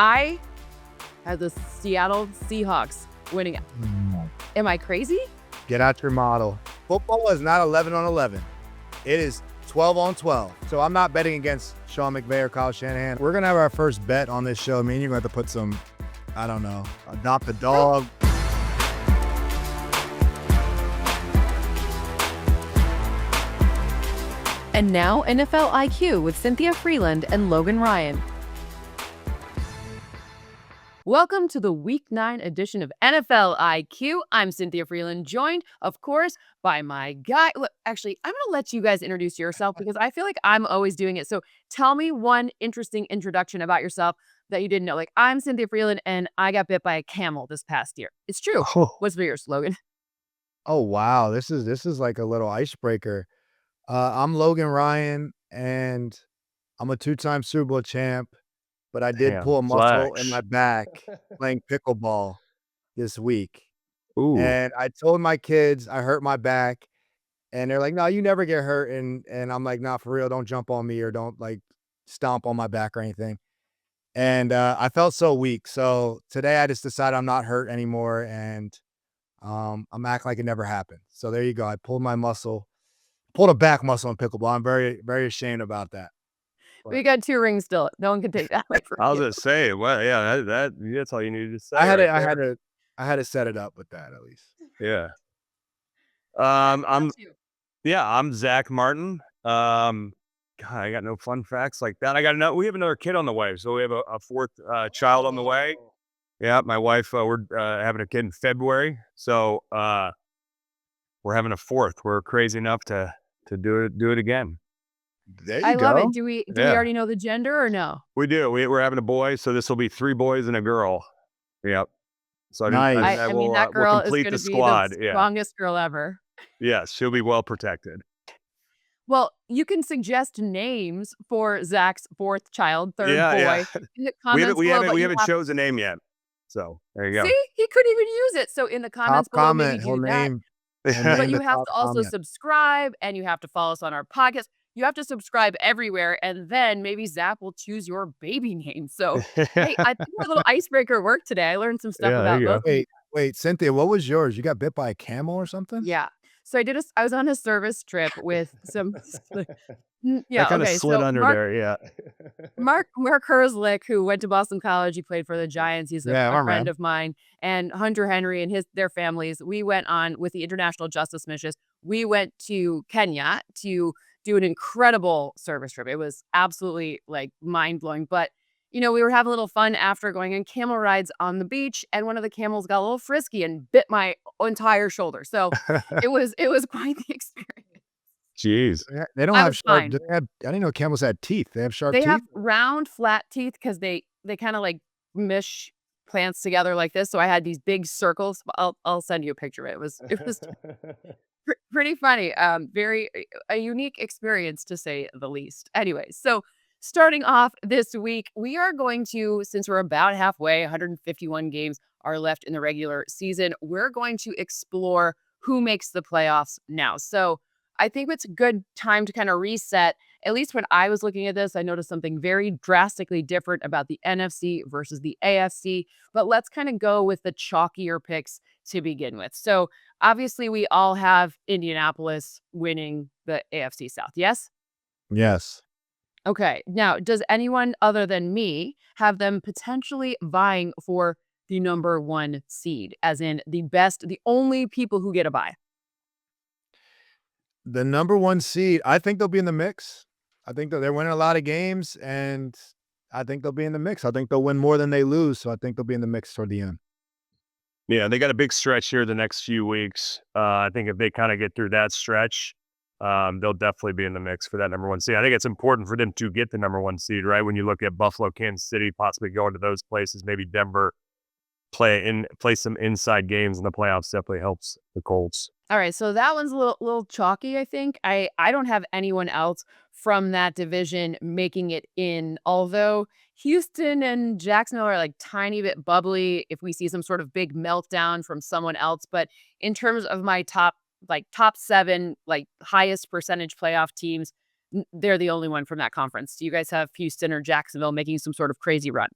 I had the Seattle Seahawks winning. Am I crazy? Get out your model. Football is not 11 on 11. It is 12 on 12. So I'm not betting against Sean McVay or Kyle Shanahan. We're going to have our first bet on this show. I mean, you're going to have to put some, I don't know, adopt a dog. And now NFL IQ with Cynthia Frelund and Logan Ryan. Welcome to the Week 9 edition of NFL IQ. I'm Cynthia Frelund, joined, of course, by my guy. Look, actually, I'm going to let you guys introduce yourself because I feel like I'm always doing it. So tell me one interesting introduction about yourself that you didn't know. Like, I'm Cynthia Frelund, and I got bit by a camel this past year. It's true. Oh, What's for yours, Logan? wow. This is like a little icebreaker. I'm Logan Ryan, and I'm a two-time Super Bowl champ, but I did pull a muscle in my back playing pickleball this week. Ooh. And I told my kids I hurt my back, and they're like, "No, you never get hurt." And I'm like, "Nah, for real, don't jump on me or don't like stomp on my back or anything." And I felt so weak. So today I just decided I'm not hurt anymore, and I'm acting like it never happened. So there you go. I pulled a back muscle in pickleball. I'm very, very ashamed about that. We got 2 rings still. No one can take that away from I was you. gonna say, well, yeah, that's all you needed to say. I had right I had to set it up with that at least. there. Yeah. I'm Zack Martin. God, I got no fun facts like that. We have another kid on the way, so we have a fourth child on the way. Yeah, my wife, we're having a kid in February, so we're having a fourth. We're crazy enough to do it again. There you I go. love it. Do we Yeah. already know the gender or no? We do. We're having a boy, so this will be 3 boys and a girl. Yep. So Nice. I mean, that girl we'll is complete going to the be squad. the Yeah. strongest girl ever. Yes, she'll be well protected. Well, you can suggest names for Zach's 4th child, 3rd Yeah, boy. yeah. In the We comments haven't, we below, haven't, but we you haven't have- chosen a name yet. So there you go. See, he couldn't even use it. So in the comments Top below, comment. maybe He'll do that. name. But you the have top to also comment. subscribe, and you have to follow us on our podcast. You have to subscribe everywhere, and then maybe Zach will choose your baby name. So, hey, I think our little icebreaker worked today. I learned some stuff Yeah, there about you go. both of you. Wait, Cynthia, what was yours? You got bit by a camel or something? Yeah. So I was on a service trip with some. Yeah. That kind of Okay. slid So under there. Yeah. Mark Herzlich, who went to Boston College, he played for the Giants. He's a friend of mine, and Hunter Henry and their families. We went on with the International Justice Missions. We went to Kenya to do an incredible service trip. It was absolutely like mind blowing. But we were having a little fun after going on camel rides on the beach, and one of the camels got a little frisky and bit my entire shoulder. So it was quite the experience. Jeez. They don't I have was sharp. fine. I didn't know camels had teeth. They have sharp They teeth. have round, flat teeth because they kind of like mish plants together like this. So I had these big circles. I'll send you a picture of it. It was pretty funny. A unique experience to say the least. Anyway, so starting off this week, we are going to, since we're about halfway, 151 games are left in the regular season, we're going to explore who makes the playoffs now. So I think it's a good time to kind of reset. At least when I was looking at this, I noticed something very drastically different about the NFC versus the AFC. But let's kind of go with the chalkier picks to begin with. So obviously, we all have Indianapolis winning the AFC South. Yes? Yes. Okay. Now, does anyone other than me have them potentially vying for the number 1 seed, as in the only people who get a bye? The number 1 seed, I think they'll be in the mix. I think that they're winning a lot of games, and I think they'll be in the mix. I think they'll win more than they lose, so I think they'll be in the mix toward the end. Yeah, they got a big stretch here the next few weeks. I think if they kind of get through that stretch, they'll definitely be in the mix for that number 1 seed. I think it's important for them to get the number 1 seed, right? When you look at Buffalo, Kansas City, possibly going to those places, maybe Denver, play some inside games in the playoffs definitely helps the Colts. All right, so that one's a little chalky, I think. I don't have anyone else from that division making it in, although Houston and Jacksonville are like tiny bit bubbly if we see some sort of big meltdown from someone else. But in terms of my top 7, highest percentage playoff teams, they're the only one from that conference. Do you guys have Houston or Jacksonville making some sort of crazy run?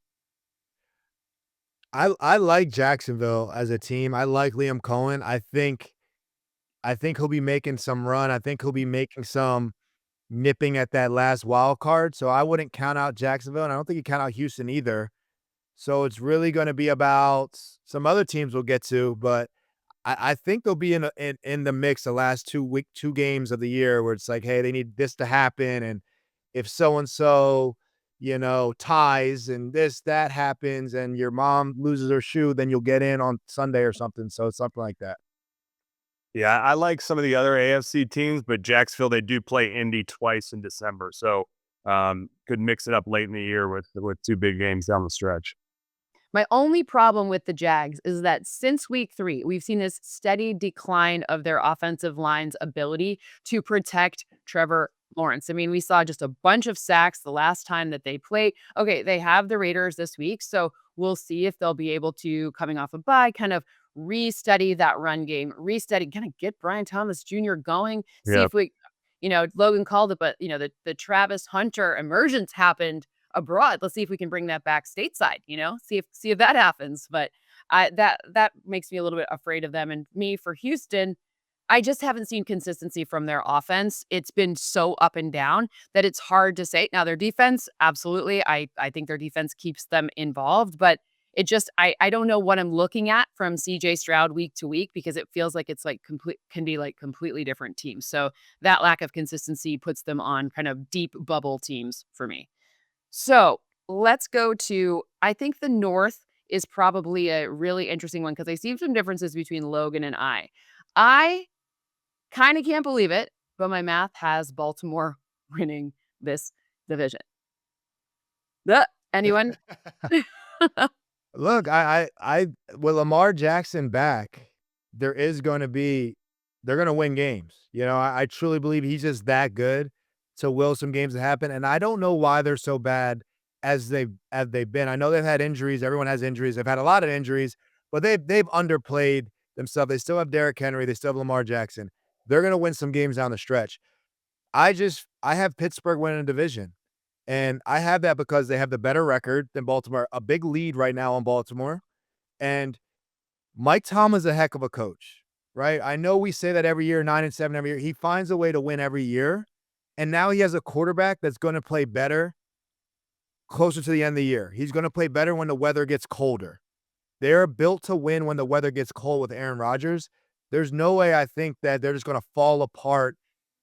I like Jacksonville as a team. I like Liam Cohen. I think he'll be making some run. I think he'll be making some nipping at that last wild card. So I wouldn't count out Jacksonville, and I don't think you count out Houston either. So it's really going to be about some other teams we'll get to, but I think they'll be in the mix the last 2 games of the year where it's like, hey, they need this to happen, and if so and so, ties and that happens, and your mom loses her shoe, then you'll get in on Sunday or something. So it's something like that. Yeah, I like some of the other AFC teams, but Jacksonville, they do play Indy twice in December. So could mix it up late in the year with 2 big games down the stretch. My only problem with the Jags is that since week 3, we've seen this steady decline of their offensive line's ability to protect Trevor Lawrence. I mean, we saw just a bunch of sacks the last time that they played. Okay, they have the Raiders this week, so we'll see if they'll be able to, coming off a bye, kind of restudy that run game, kind of get Brian Thomas Jr. going, see Yeah. if Logan called it, but, the Travis Hunter emergence happened abroad. Let's see if we can bring that back stateside, see if that happens. But that makes me a little bit afraid of them. And me for Houston, I just haven't seen consistency from their offense. It's been so up and down that it's hard to say. Now their defense, absolutely. I think their defense keeps them involved, but it just I don't know what I'm looking at from CJ Stroud week to week because it feels like it's like can be like completely different teams. So that lack of consistency puts them on kind of deep bubble teams for me. So let's go to, I think the North is probably a really interesting one because I see some differences between Logan and I. I kind of can't believe it, but my math has Baltimore winning this division. Anyone? Look, with Lamar Jackson back, they're going to win games. I truly believe he's just that good to will some games to happen. And I don't know why they're so bad as they've been. I know they've had injuries. Everyone has injuries. They've had a lot of injuries, but they've underplayed themselves. They still have Derrick Henry. They still have Lamar Jackson. They're going to win some games down the stretch. I have Pittsburgh winning a division. And I have that because they have the better record than Baltimore, a big lead right now on Baltimore. And Mike Tomlin's a heck of a coach, right? I know we say that every year, 9-7 every year. He finds a way to win every year. And now he has a quarterback that's going to play better closer to the end of the year. He's going to play better when the weather gets colder. They're built to win when the weather gets cold with Aaron Rodgers. There's no way I think that they're just going to fall apart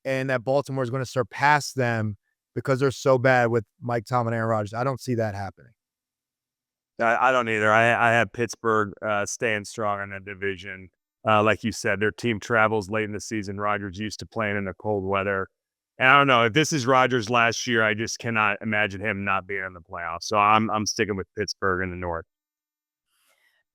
and that Baltimore is going to surpass them because they're so bad with Mike Tomlin and Aaron Rodgers. I don't see that happening. I don't either. I have Pittsburgh staying strong in that division. Like you said, their team travels late in the season. Rodgers used to playing in the cold weather. And I don't know if this is Rodgers last year. I just cannot imagine him not being in the playoffs. So I'm sticking with Pittsburgh in the North.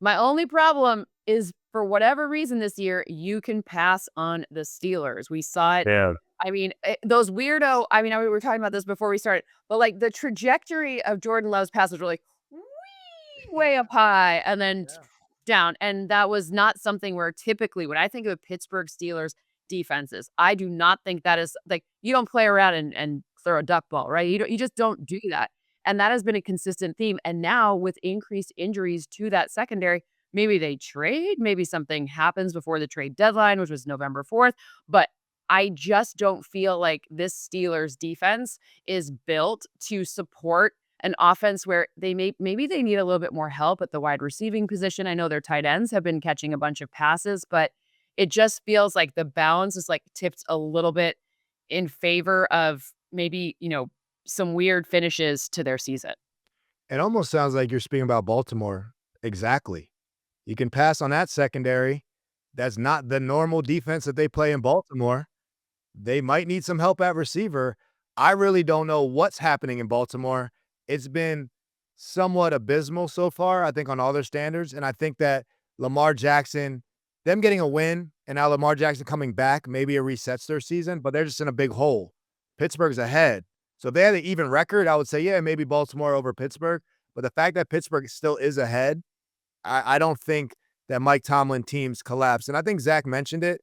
My only problem is for whatever reason this year, you can pass on the Steelers. We saw it. Yeah. I mean, those weirdo. I mean, we were talking about this before we started, but like the trajectory of Jordan Love's passes were like way up high and then down. And that was not something where typically when I think of Pittsburgh Steelers defenses, I do not think that is like you don't play around and throw a duck ball, right? You just don't do that. And that has been a consistent theme. And now with increased injuries to that secondary, maybe they trade, maybe something happens before the trade deadline, which was November 4th. But I just don't feel like this Steelers defense is built to support an offense where maybe they need a little bit more help at the wide receiving position. I know their tight ends have been catching a bunch of passes, but it just feels like the balance is like tipped a little bit in favor of maybe, some weird finishes to their season. It almost sounds like you're speaking about Baltimore. Exactly. You can pass on that secondary. That's not the normal defense that they play in Baltimore. They might need some help at receiver. I really don't know what's happening in Baltimore. It's been somewhat abysmal so far, I think, on all their standards. And I think that Lamar Jackson, them getting a win, and now Lamar Jackson coming back, maybe it resets their season, but they're just in a big hole. Pittsburgh's ahead. So if they had an even record, I would say, yeah, maybe Baltimore over Pittsburgh. But the fact that Pittsburgh still is ahead, I don't think that Mike Tomlin teams collapse. And I think Zack mentioned it.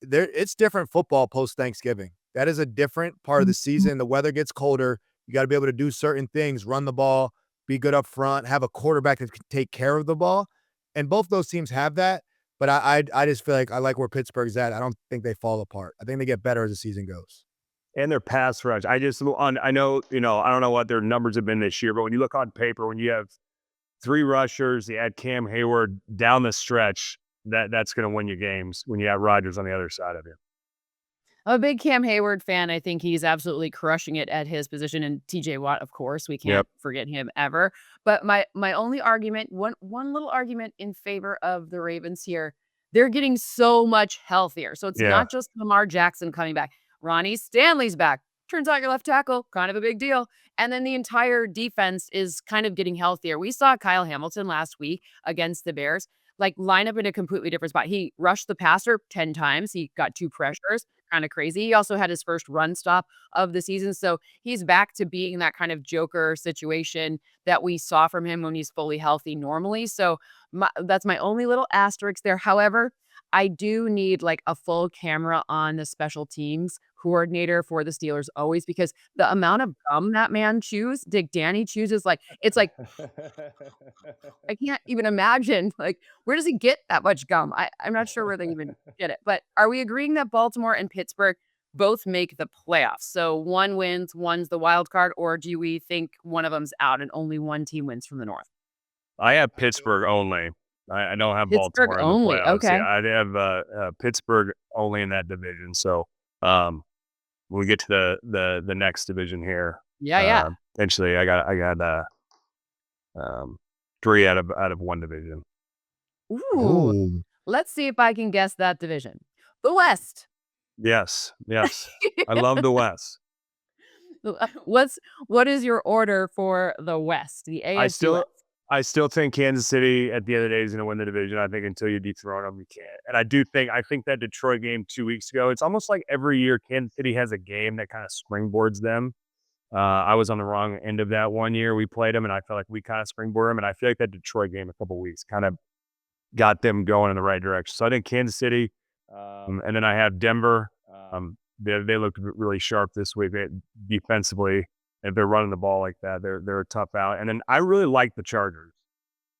It's different football post-Thanksgiving. That is a different part of the season. The weather gets colder. You got to be able to do certain things, run the ball, be good up front, have a quarterback that can take care of the ball. And both those teams have that. But I just feel like I like where Pittsburgh's at. I don't think they fall apart. I think they get better as the season goes. And their pass rush. I know, I don't know what their numbers have been this year, but when you look on paper, when you have 3 rushers, you add Cam Hayward down the stretch, that's going to win you games when you have Rodgers on the other side of you. I'm a big Cam Hayward fan. I think he's absolutely crushing it at his position. And TJ Watt, of course, we can't forget him ever. But my only argument, one little argument in favor of the Ravens here, they're getting so much healthier. So it's not just Lamar Jackson coming back. Ronnie Stanley's back. Turns out your left tackle, kind of a big deal. And then the entire defense is kind of getting healthier. We saw Kyle Hamilton last week against the Bears, like line up in a completely different spot. He rushed the passer 10 times. He got 2 pressures. Kind of crazy. He also had his first run stop of the season. So he's back to being that kind of joker situation that we saw from him when he's fully healthy normally. So that's my only little asterisk there. However, I do need like a full camera on the special teams coordinator for the Steelers always, because the amount of gum that man chews, Dick Danny chews, is like, it's like, I can't even imagine, like, where does he get that much gum? I'm not sure where they even get it. But are we agreeing that Baltimore and Pittsburgh both make the playoffs? So one wins, one's the wild card, or do we think one of them's out and only one team wins from the North? I have Pittsburgh only. I don't have Pittsburgh Baltimore in only. the playoffs. Okay. Yeah, I have Pittsburgh only in that division. So when we get to the next division here, eventually I got 3 out of one division. Ooh. Let's see if I can guess that division. The West. Yes. I love the West. What is your order for the West? The AFC West. I still think Kansas City at the end of the day is going to win the division. I think until you dethrone them, you can't. And I think that Detroit game 2 weeks ago, it's almost like every year Kansas City has a game that kind of springboards them. I was on the wrong end of that one year. We played them, and I felt like we kind of springboard them. And I feel like that Detroit game a couple of weeks kind of got them going in the right direction. So I think Kansas City, and then I have Denver. They looked really sharp this week defensively. If they're running the ball like that, they're a tough out. And then I really like the Chargers.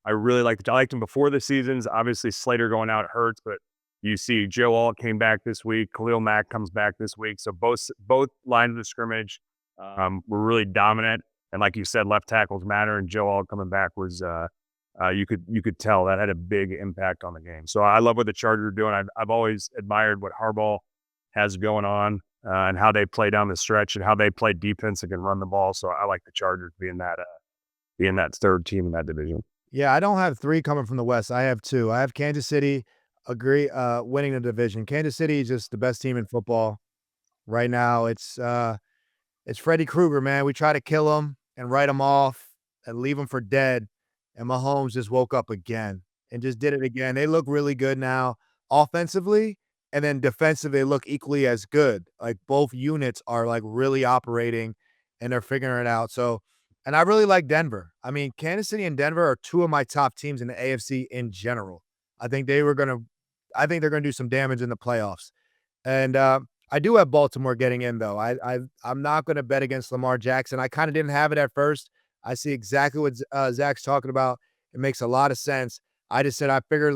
I liked them before the seasons. Obviously, Slater going out hurts, but you see Joe Alt came back this week. Khalil Mack comes back this week. So both lines of scrimmage were really dominant. And like you said, left tackles matter. And Joe Alt coming back was you could tell that had a big impact on the game. So I love what the Chargers are doing. I've always admired what Harbaugh has going on. And how they play down the stretch and how they play defense and can run the ball. So I like the Chargers being that third team in that division. Yeah, I don't have 3 coming from the West. I have 2. I have Kansas City winning the division. Kansas City is just the best team in football right now. It's Freddy Krueger, man. We try to kill him and write him off and leave him for dead. And Mahomes just woke up again and just did it again. They look really good now offensively. And then defensively, they look equally as good. Like both units are like really operating and they're figuring it out. So, and I really like Denver. I mean, Kansas City and Denver are 2 of my top teams in the AFC in general. I think they're going to do some damage in the playoffs. And I do have Baltimore getting in though. I'm not going to bet against Lamar Jackson. I kind of didn't have it at first. I see exactly what Zach's talking about. It makes a lot of sense. I just said I figured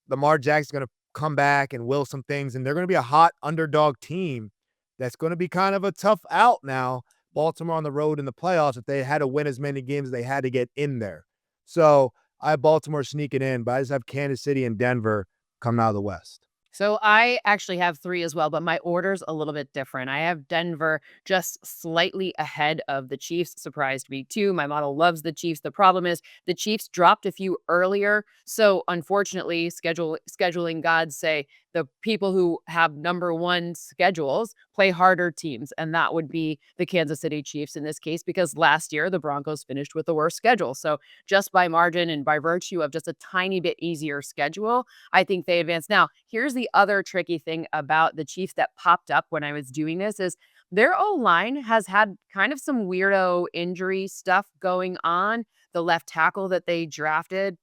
Lamar Jackson's going to come back and will some things, and they're going to be a hot underdog team that's going to be kind of a tough out now. Baltimore on the road in the playoffs, if they had to win as many games as they had to get in there. So I have Baltimore sneaking in, but I just have Kansas City and Denver coming out of the West. So I actually have 3 as well, but my order's a little bit different. I have Denver just slightly ahead of the Chiefs. Surprised me too. My model loves the Chiefs. The problem is the Chiefs dropped a few earlier. So unfortunately, scheduling gods say the people who have number 1 schedules play harder teams. And that would be the Kansas City Chiefs in this case, because last year the Broncos finished with the worst schedule. So just by margin and by virtue of just a tiny bit easier schedule, I think they advance. Now, here's the other tricky thing about the Chiefs that popped up when I was doing this is their O-line has had kind of some weirdo injury stuff going on. The left tackle that they drafted,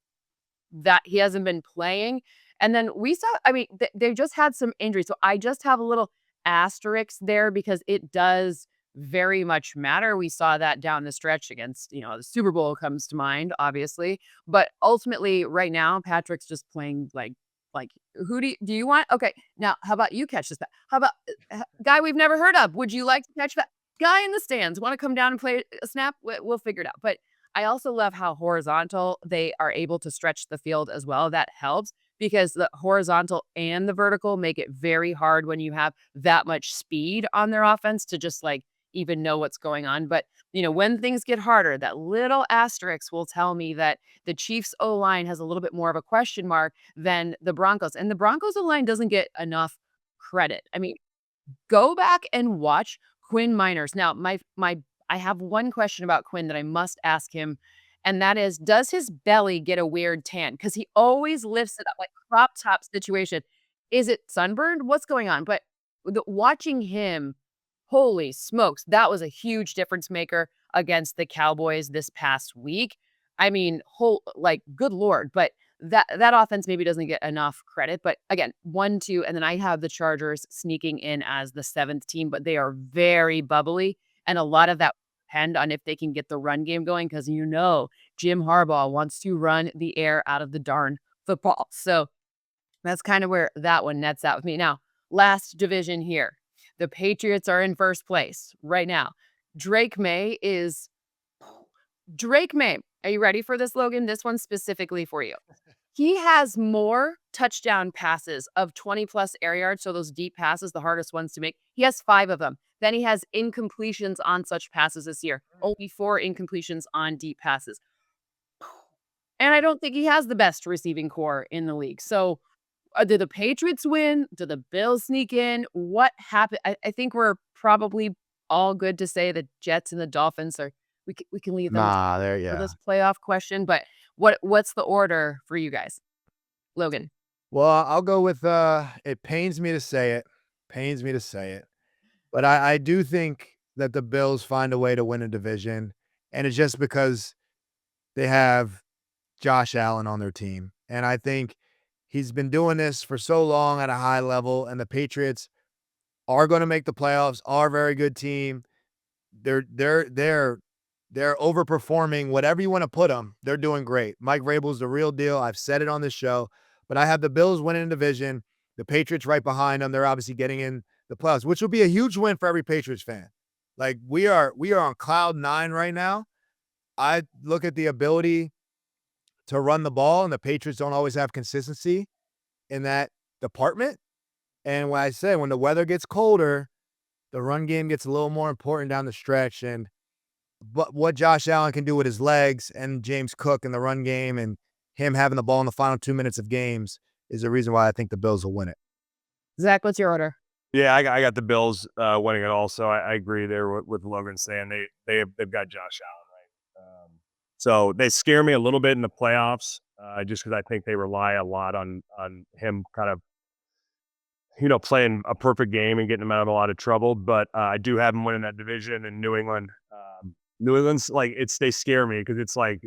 that he hasn't been playing. And then we saw, I mean, they just had some injuries. So I just have a little asterisk there because it does very much matter. We saw that down the stretch against, the Super Bowl comes to mind, obviously. But ultimately, right now, Patrick's just playing like who do you want? Okay, now how about you catch this back? How about guy we've never heard of? Would you like to catch that guy in the stands? Want to come down and play a snap? We'll figure it out. But I also love how horizontal they are able to stretch the field as well. That helps because the horizontal and the vertical make it very hard when you have that much speed on their offense to just like even know what's going on. But, when things get harder, that little asterisk will tell me that the Chiefs O-line has a little bit more of a question mark than the Broncos. And the Broncos O-line doesn't get enough credit. I mean, go back and watch Quinn Miners. Now, I have one question about Quinn that I must ask him, and that is, does his belly get a weird tan? Because he always lifts it up like crop top situation. Is it sunburned? What's going on? But watching him, holy smokes, that was a huge difference maker against the Cowboys this past week. I mean, good Lord, but that offense maybe doesn't get enough credit. But again, 1-2, and then I have the Chargers sneaking in as the 7th team, but they are very bubbly, and a lot of that will depend on if they can get the run game going because Jim Harbaugh wants to run the air out of the darn football. So that's kind of where that one nets out with me. Now, last division here. The Patriots are in first place right now. Drake May. Are you ready for this, Logan? This one's specifically for you. He has more touchdown passes of 20-plus air yards, so those deep passes, the hardest ones to make. He has 5 of them. Then he has incompletions on such passes this year. Only 4 incompletions on deep passes. And I don't think he has the best receiving core in the league. So did the Patriots win? Did the Bills sneak in? What happened? I think we're probably all good to say the Jets and the Dolphins are. We can leave them for this playoff question. But what's the order for you guys, Logan? Well, I'll go with it pains me to say it. But I do think that the Bills find a way to win a division. And it's just because they have Josh Allen on their team. And I think he's been doing this for so long at a high level, and the Patriots are going to make the playoffs, are a very good team. They're overperforming whatever you want to put them. They're doing great. Mike Vrabel's the real deal. I've said it on this show, but I have the Bills winning the division, the Patriots right behind them. They're obviously getting in the playoffs, which will be a huge win for every Patriots fan. Like we are on cloud 9 right now. I look at the ability to run the ball, and the Patriots don't always have consistency in that department. And when I say when the weather gets colder, the run game gets a little more important down the stretch. But what Josh Allen can do with his legs and James Cook in the run game and him having the ball in the final 2 minutes of games is the reason why I think the Bills will win it. Zach, what's your order? Yeah, I got the Bills winning it also. I agree there with Logan saying they've got Josh Allen, right? So they scare me a little bit in the playoffs just because I think they rely a lot on him kind of, playing a perfect game and getting him out of a lot of trouble. But I do have him winning that division in New England. New England's they scare me because it's like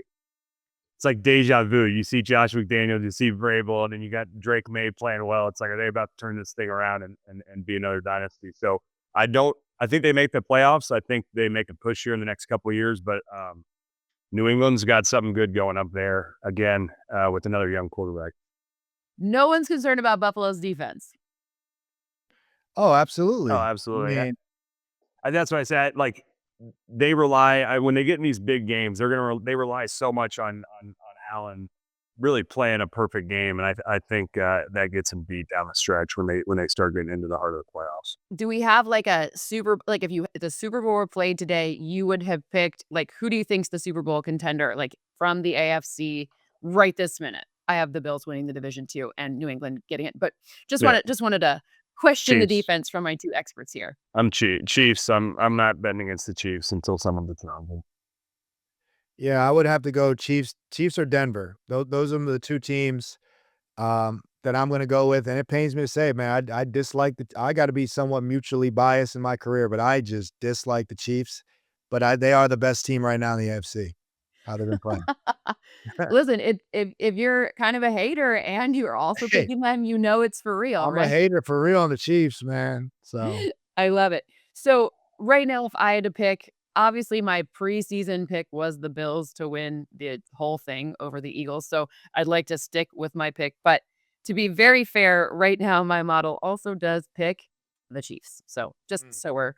deja vu. You see Josh McDaniels, you see Vrabel, and then you got Drake May playing well. It's like, are they about to turn this thing around and be another dynasty? So I think they make the playoffs. I think they make a push here in the next couple of years, but New England's got something good going up there again with another young quarterback. No one's concerned about Buffalo's defense. Oh, absolutely. Yeah. And that's what I said. Like they rely when they get in these big games, they rely so much on Allen really playing a perfect game, and I think that gets them beat down the stretch when they start getting into the heart of the playoffs. Do we have if the Super Bowl were played today, you would have picked who do you think's the Super Bowl contender from the AFC right this minute? I have the Bills winning the division too, and New England getting it, but just wanted to question the defense from my 2 experts here. I'm Chiefs. I'm not betting against the Chiefs until someone gets wrong. Yeah, I would have to go Chiefs or Denver. Those are the 2 teams that I'm going to go with. And it pains me to say, man, I dislike I got to be somewhat mutually biased in my career, but I just dislike the Chiefs. But they are the best team right now in the AFC. How they've been playing. Listen, if you're kind of a hater and you're also picking them, it's for real. I'm right? a hater for real on the Chiefs, man. So I love it. So right now, if I had to pick, obviously my preseason pick was the Bills to win the whole thing over the Eagles. So I'd like to stick with my pick. But to be very fair, right now my model also does pick the Chiefs. So just so we're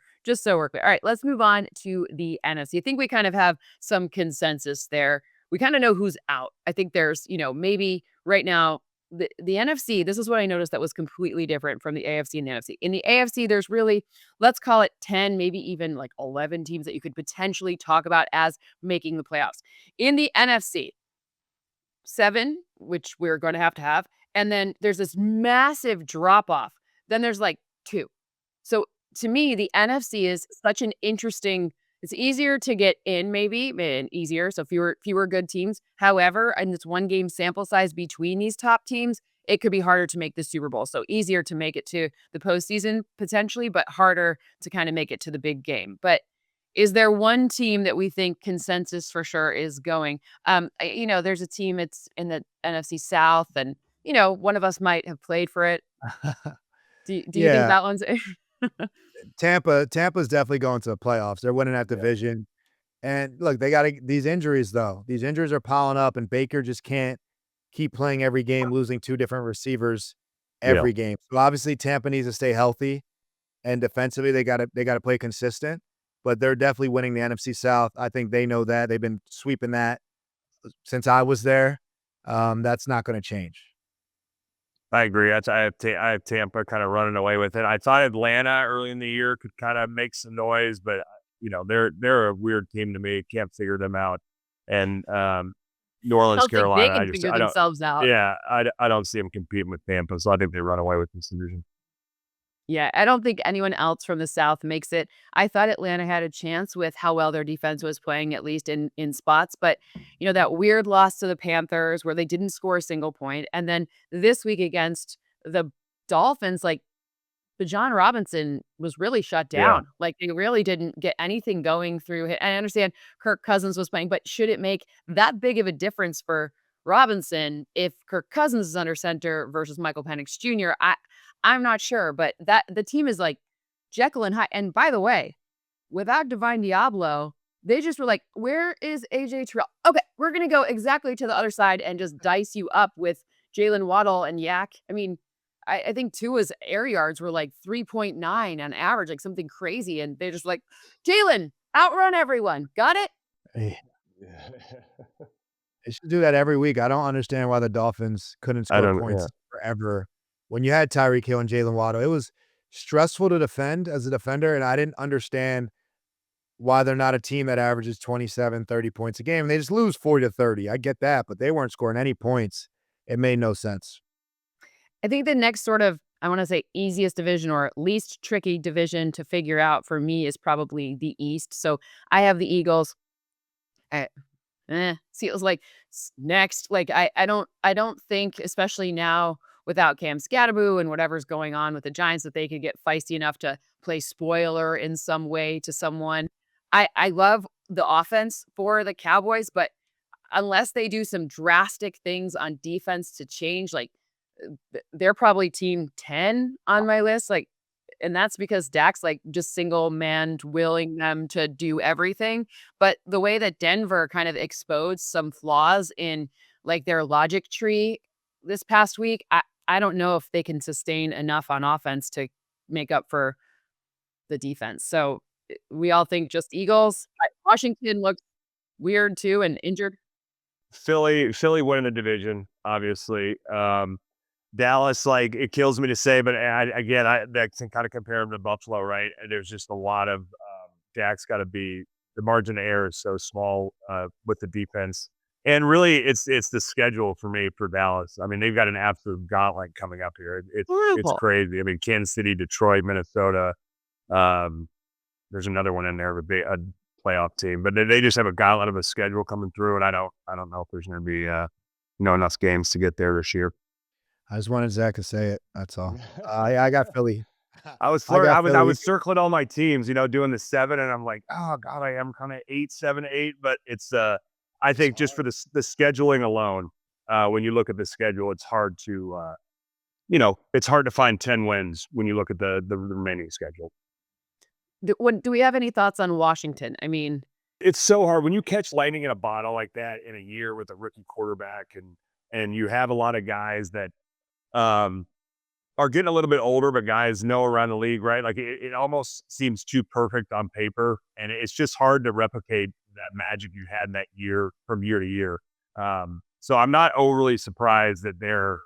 clear. All right, let's move on to the NFC. I think we kind of have some consensus there. We kind of know who's out. I think there's, maybe right now the NFC, this is what I noticed that was completely different from the AFC and the NFC. In the AFC, there's really, let's call it 10, maybe even like 11 teams that you could potentially talk about as making the playoffs. In the NFC, 7, which we're going to have, and then there's this massive drop off. Then there's like 2. So to me, the NFC is such an interesting, it's easier to get in maybe, and easier, so fewer good teams. However, in this one game sample size between these top teams, it could be harder to make the Super Bowl. So easier to make it to the postseason potentially, but harder to kind of make it to the big game. But is there one team that we think consensus for sure is going? There's a team, it's in the NFC South, and one of us might have played for it. Do you think Yeah, that one's Tampa's definitely going to the playoffs. They're winning that Yeah. division. And look, they got these injuries though. These injuries are piling up, and Baker just can't keep playing every game, losing 2 different receivers Yeah. every game. So obviously Tampa needs to stay healthy, and defensively they gotta play consistent. But they're definitely winning the NFC South. I think they know that. They've been sweeping that since I was there. That's not going to change. I agree. I have Tampa kind of running away with it. I thought Atlanta early in the year could kind of make some noise, but they're a weird team to me. Can't figure them out. And New I Orleans, don't think they Carolina, can figure themselves out. Yeah, I don't see them competing with Tampa, so I think they run away with this division. Yeah, I don't think anyone else from the South makes it. I thought Atlanta had a chance with how well their defense was playing, at least in spots. But, that weird loss to the Panthers where they didn't score a single point. And then this week against the Dolphins, like, Bijan Robinson was really shut Yeah, down. Like, they really didn't get anything going through it. I understand Kirk Cousins was playing, but should it make that big of a difference for Robinson if Kirk Cousins is under center versus Michael Penix Jr.? I'm not sure, but that the team is like Jekyll and Hyde. And by the way, without Divine Diablo, they just were like, where is AJ Terrell? Okay, we're gonna go exactly to the other side and just dice you up with Jalen Waddle and Yak. I mean, I think Tua's air yards were like 3.9 on average, like something crazy. And they're just like, Jalen, outrun everyone. Got it? Eh, They should do that every week. I don't understand why the Dolphins couldn't I score don't. Yeah, points forever. When you had Tyreek Hill and Jalen Waddle, it was stressful to defend as a defender, and I didn't understand why they're not a team that averages 27, 30 points a game. And they just lose 40 to 30. I get that, but they weren't scoring any points. It made no sense. I think the next sort of, I want to say easiest division or least tricky division to figure out for me is probably the East. So I have the Eagles. See, it was like next. Like I don't think, especially now without Cam Scatterboo and whatever's going on with the Giants, that they could get feisty enough to play spoiler in some way to someone. I love the offense for the Cowboys, but unless they do some drastic things on defense to change, like they're probably team 10 on my list. Like, and that's because Dak's like just single man willing them to do everything. But the way that Denver kind of exposed some flaws in like their logic tree this past week, I don't know if they can sustain enough on offense to make up for the defense. So we all think just Eagles. Washington looked weird too and injured. Philly winning the division, obviously. Dallas, like, it kills me to say, but that can kind of compare them to Buffalo, right? And there's just a lot of Dak's got to be, the margin of error is so small with the defense, and really, it's the schedule for me for Dallas. I mean, they've got an absolute gauntlet coming up here. It's Horrible. crazy. I mean, Kansas City, Detroit, Minnesota. Um, there's another one in there, a playoff team, but they just have a gauntlet of a schedule coming through, and I don't know if there's going to be enough games to get there this year. I just wanted Zach to say it. That's all. I got Philly. I was I got I Philly. was circling all my teams, doing the 7, and I'm like, oh god, I am kind of 8, 7, 8, but it's I think just for the scheduling alone, when you look at the schedule, it's hard to it's hard to find 10 wins when you look at the remaining schedule. Do we have any thoughts on Washington? I mean, It's so hard when you catch lightning in a bottle like that in a year with a rookie quarterback, and you have a lot of guys that um, are getting a little bit older, but guys know around the league, right? Like it almost seems too perfect on paper, and it's just hard to replicate that magic you had in that year from year to year. So I'm not overly surprised that they're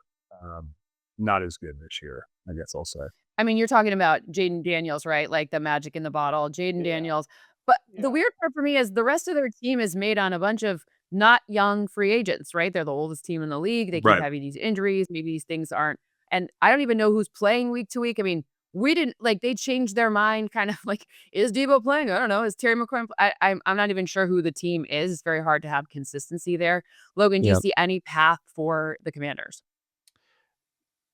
not as good this year, I guess I'll say. I mean, you're talking about Jaden Daniels, right? Like the magic in the bottle, Jaden Yeah. Daniels. But the Yeah. weird part for me is the rest of their team is made on a bunch of not young free agents, right? They're the oldest team in the league. They keep Right. having these injuries. Maybe these things aren't. And I don't even know who's playing week to week. I mean, we didn't like they changed their mind, kind of like, is Debo playing? I don't know. Is Terry McLaurin? I'm not even sure who the team is. It's very hard to have consistency there. Logan, do you Yeah. see any path for the Commanders?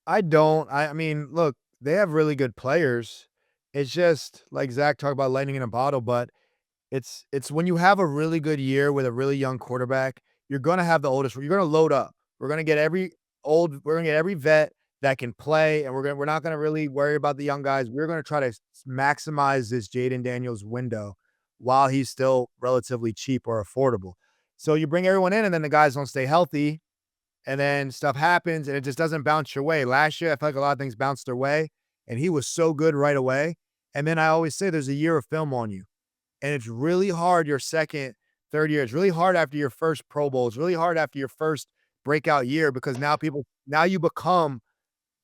I don't. I mean, look, they have really good players. It's just like Zach talked about lightning in a bottle, but it's when you have a really good year with a really young quarterback, you're gonna have the oldest. You're gonna load up. We're gonna get every vet that can play, and we're not gonna really worry about the young guys. We're gonna try to maximize this Jaden Daniels window while he's still relatively cheap or affordable. So you bring everyone in, and then the guys don't stay healthy, and then stuff happens, and it just doesn't bounce your way. Last year, I felt like a lot of things bounced their way, and he was so good right away. And then I always say there's a year of film on you. And it's really hard your second, third year. It's really hard after your first Pro Bowl. It's really hard after your first breakout year because now you become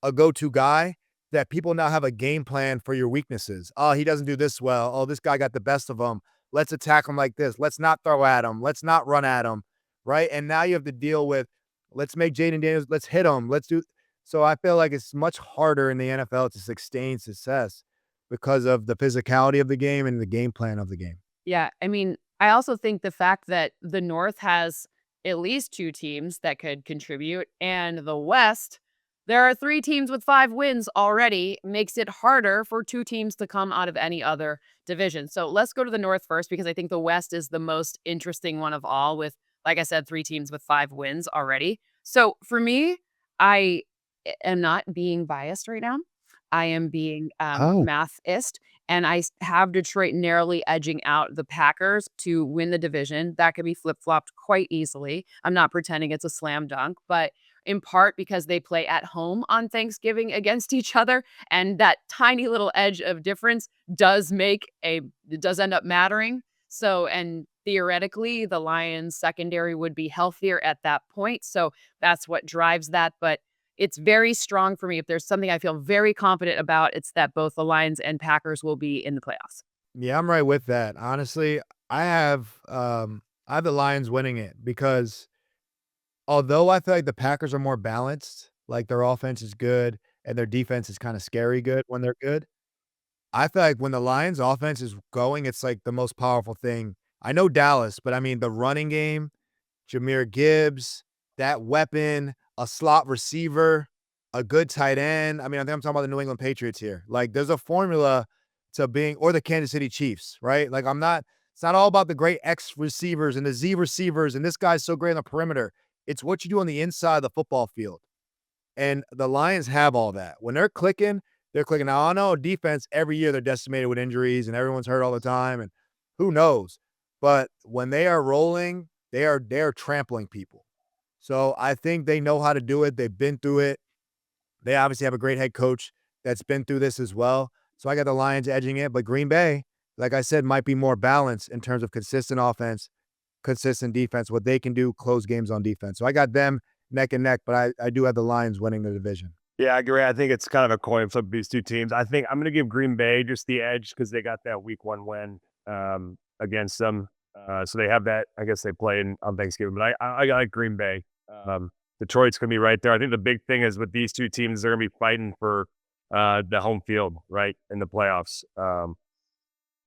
a go-to guy that people now have a game plan for your weaknesses. Oh, he doesn't do this well. Oh, this guy got the best of him. Let's attack him like this. Let's not throw at him. Let's not run at him. Right. And now you have to deal with let's make Jaden Daniels, let's hit him. Let's do so I feel like it's much harder in the NFL to sustain success because of the physicality of the game and the game plan of the game. Yeah, I mean, I also think the fact that the North has at least 2 teams that could contribute, and the West, there are 3 teams with 5 wins already, makes it harder for 2 teams to come out of any other division. So let's go to the North first because I think the West is the most interesting one of all with, like I said, 3 teams with 5 wins already. So for me, I am not being biased right now. I am being Oh. mathist, and have Detroit narrowly edging out the Packers to win the division. That could be flip flopped quite easily. I'm not pretending it's a slam dunk, but in part because they play at home on Thanksgiving against each other, and that tiny little edge of difference does end up mattering. So, and theoretically, the Lions secondary would be healthier at that point. So that's what drives that. But it's very strong for me. If there's something I feel very confident about, it's that both the Lions and Packers will be in the playoffs. Yeah, I'm right with that. Honestly, I have the Lions winning it because although I feel like the Packers are more balanced, like their offense is good and their defense is kind of scary good when they're good. I feel like when the Lions offense is going, it's like the most powerful thing. I know Dallas, but I mean the running game, Jahmyr Gibbs, that weapon, a slot receiver, a good tight end. I mean, I think I'm talking about the New England Patriots here. Like, there's a formula to being, or the Kansas City Chiefs, right? Like, it's not all about the great X receivers and the Z receivers, and this guy's so great on the perimeter. It's what you do on the inside of the football field. And the Lions have all that. When they're clicking, they're clicking. Now, I know defense, every year they're decimated with injuries and everyone's hurt all the time, and who knows? But when they are rolling, they are trampling people. So I think they know how to do it. They've been through it. They obviously have a great head coach that's been through this as well. So I got the Lions edging it, but Green Bay, like I said, might be more balanced in terms of consistent offense, consistent defense, what they can do, close games on defense. So I got them neck and neck, but I do have the Lions winning the division. Yeah, I agree. I think it's kind of a coin flip, these two teams. I think I'm going to give Green Bay just the edge because they got that week 1 win against them. So they have that. I guess they play on Thanksgiving, but I like Green Bay. Detroit's going to be right there. I think the big thing is with these two teams, they're going to be fighting for the home field, right, in the playoffs.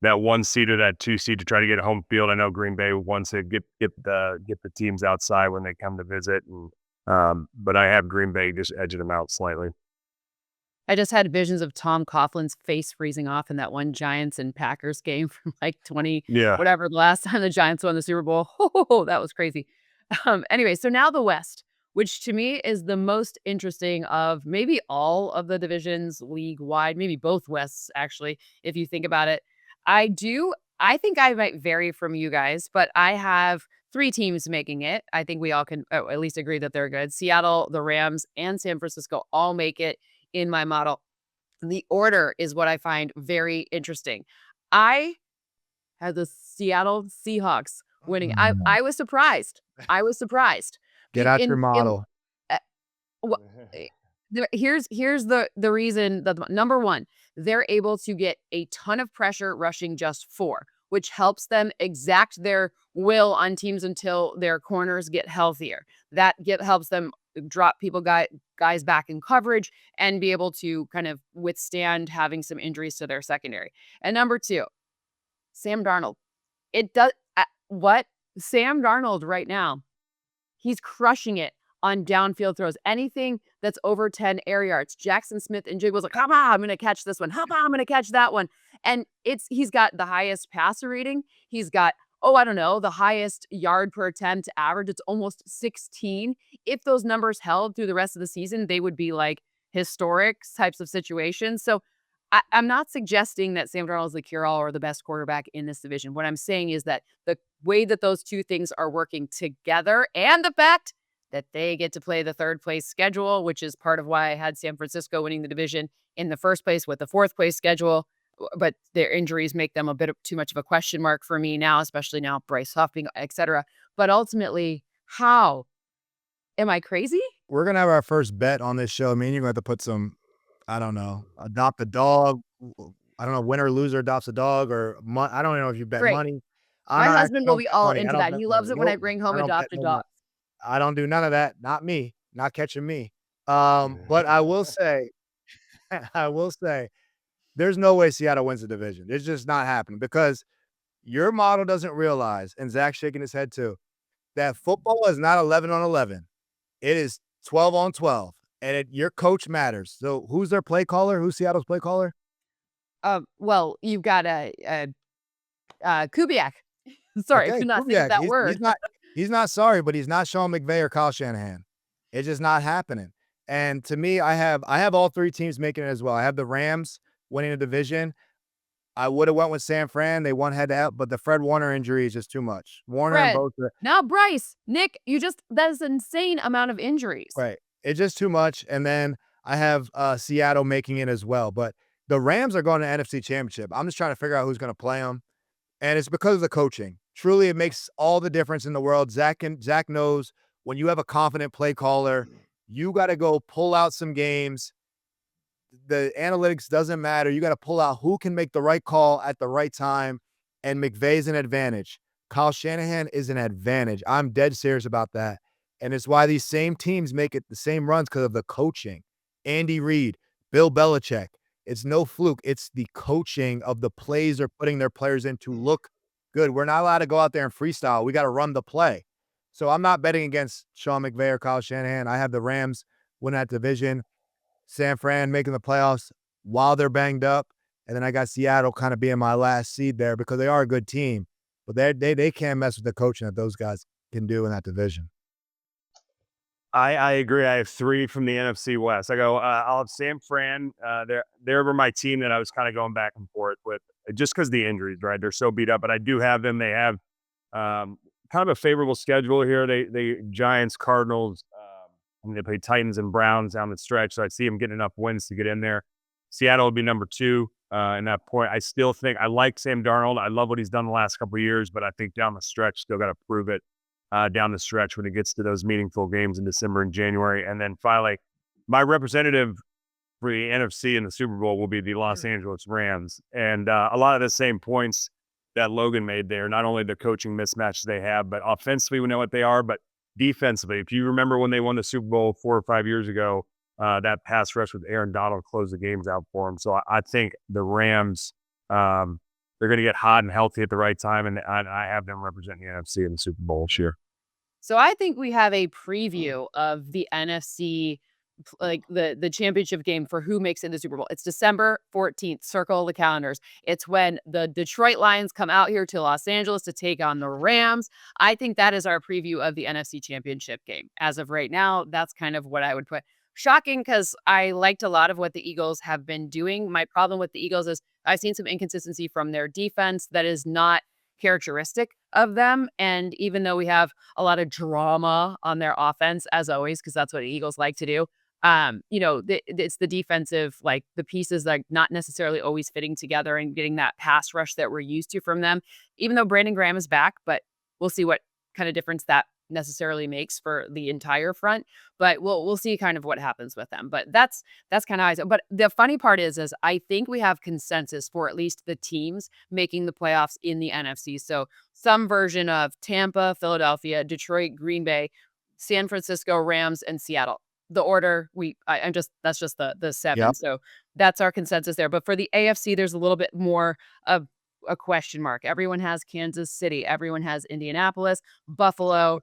That 1 seed or that 2 seed to try to get a home field. I know Green Bay wants to get the teams outside when they come to visit, but I have Green Bay just edging them out slightly. I just had visions of Tom Coughlin's face freezing off in that one Giants and Packers game from like 20, Yeah. whatever, the last time the Giants won the Super Bowl. Oh, that was crazy. Anyway, so now the West, which to me is the most interesting of maybe all of the divisions league wide, maybe both Wests, actually, if you think about it. I do. I think I might vary from you guys, but I have 3 teams making it. I think we all can at least agree that they're good. Seattle, the Rams, and San Francisco all make it in my model. The order is what I find very interesting. I had the Seattle Seahawks winning. I was surprised. I was surprised. Get out your In model. wha here's the reason that number 1, they're able to get a ton of pressure rushing just 4, which helps them exact their will on teams until their corners get healthier. Helps them drop guys back in coverage and be able to kind of withstand having some injuries to their secondary. And number 2, Sam Darnold. It does what Sam Darnold right now, he's crushing it on downfield throws. Anything that's over 10 air yards. Jackson Smith and Jigba's like, "Hop on, I'm gonna catch this one. Hop on, I'm gonna catch that one." And he's got the highest passer rating. He's got, I don't know, the highest yard per attempt average. It's almost 16. If those numbers held through the rest of the season, they would be like historic types of situations. So I'm not suggesting that Sam Darnold is the cure-all or the best quarterback in this division. What I'm saying is that the way that those two things are working together and the fact that they get to play the third place schedule, which is part of why I had San Francisco winning the division in the first place with the fourth place schedule. But their injuries make them a bit of too much of a question mark for me now, especially now Bryce Huff being, et cetera. But ultimately, how? Am I crazy? We're going to have our first bet on this show. Me and you're going to have to put some, I don't know, adopt a dog. I don't know, winner or loser adopts a dog or I don't know if you bet Great. money. My husband will be all money. into that. He loves it when I bring home adopted dogs. I don't do none of that. Not me. Not catching me. But I will say, there's no way Seattle wins the division. It's just not happening because your model doesn't realize, and Zach's shaking his head too, that football is not 11 on 11. It is 12 on 12, and your coach matters. So who's their play caller? Who's Seattle's play caller? Well, you've got Kubiak. Sorry, I could not think of that word. He's not sorry, but he's not Sean McVay or Kyle Shanahan. It's just not happening. And to me, I have all 3 teams making it as well. I have the Rams winning the division. I would have went with San Fran. They won head-to-head, but the Fred Warner injury is just too much. Warner and Bosa. Now Bryce, Nick, that is an insane amount of injuries. Right. It's just too much. And then I have Seattle making it as well. But the Rams are going to NFC Championship. I'm just trying to figure out who's going to play them. And it's because of the coaching. Truly, it makes all the difference in the world. Zack knows when you have a confident play caller, you got to go pull out some games. The analytics doesn't matter. You got to pull out who can make the right call at the right time. And McVay's an advantage. Kyle Shanahan is an advantage. I'm dead serious about that. And it's why these same teams make it the same runs because of the coaching. Andy Reid, Bill Belichick. It's no fluke. It's the coaching of the plays they're putting their players in to look good. We're not allowed to go out there and freestyle. We got to run the play. So I'm not betting against Sean McVay or Kyle Shanahan. I have the Rams win that division. San Fran making the playoffs while they're banged up. And then I got Seattle kind of being my last seed there because they are a good team. But they can't mess with the coaching that those guys can do in that division. I agree. I have 3 from the NFC West. I'll have San Fran. They were my team that I was kind of going back and forth with just because the injuries, right? They're so beat up, but I do have them. They have kind of a favorable schedule here. They Giants, Cardinals, they play Titans and Browns down the stretch. So I see them getting enough wins to get in there. Seattle will be number 2 in that point. I still think I like Sam Darnold. I love what he's done the last couple of years, but I think down the stretch, still got to prove it. Down the stretch when it gets to those meaningful games in December and January. And then finally, my representative for the NFC in the Super Bowl will be the Los Angeles Rams. And a lot of the same points that Logan made there, not only the coaching mismatches they have, but offensively we know what they are, but defensively, if you remember when they won the Super Bowl 4 or 5 years ago, that pass rush with Aaron Donald closed the games out for them. So I think the Rams, they're going to get hot and healthy at the right time, and I have them representing the NFC in the Super Bowl this year. So I think we have a preview of the NFC, like the championship game for who makes it in the Super Bowl. It's December 14th. Circle the calendars. It's when the Detroit Lions come out here to Los Angeles to take on the Rams. I think that is our preview of the NFC championship game. As of right now, that's kind of what I would put. Shocking because I liked a lot of what the Eagles have been doing. My problem with the Eagles is I've seen some inconsistency from their defense that is not characteristic of them. And even though we have a lot of drama on their offense, as always, because that's what Eagles like to do, it's the defensive, like the pieces that not necessarily always fitting together and getting that pass rush that we're used to from them, even though Brandon Graham is back, but we'll see what kind of difference that necessarily makes for the entire front. But we'll see kind of what happens with them. But that's kind of how but the funny part is I think we have consensus for at least the teams making the playoffs in the NFC. So some version of Tampa, Philadelphia, Detroit, Green Bay, San Francisco, Rams, and Seattle. The order that's just the seven. Yep. So that's our consensus there. But for the AFC, there's a little bit more of a question mark. Everyone has Kansas City. Everyone has Indianapolis, Buffalo.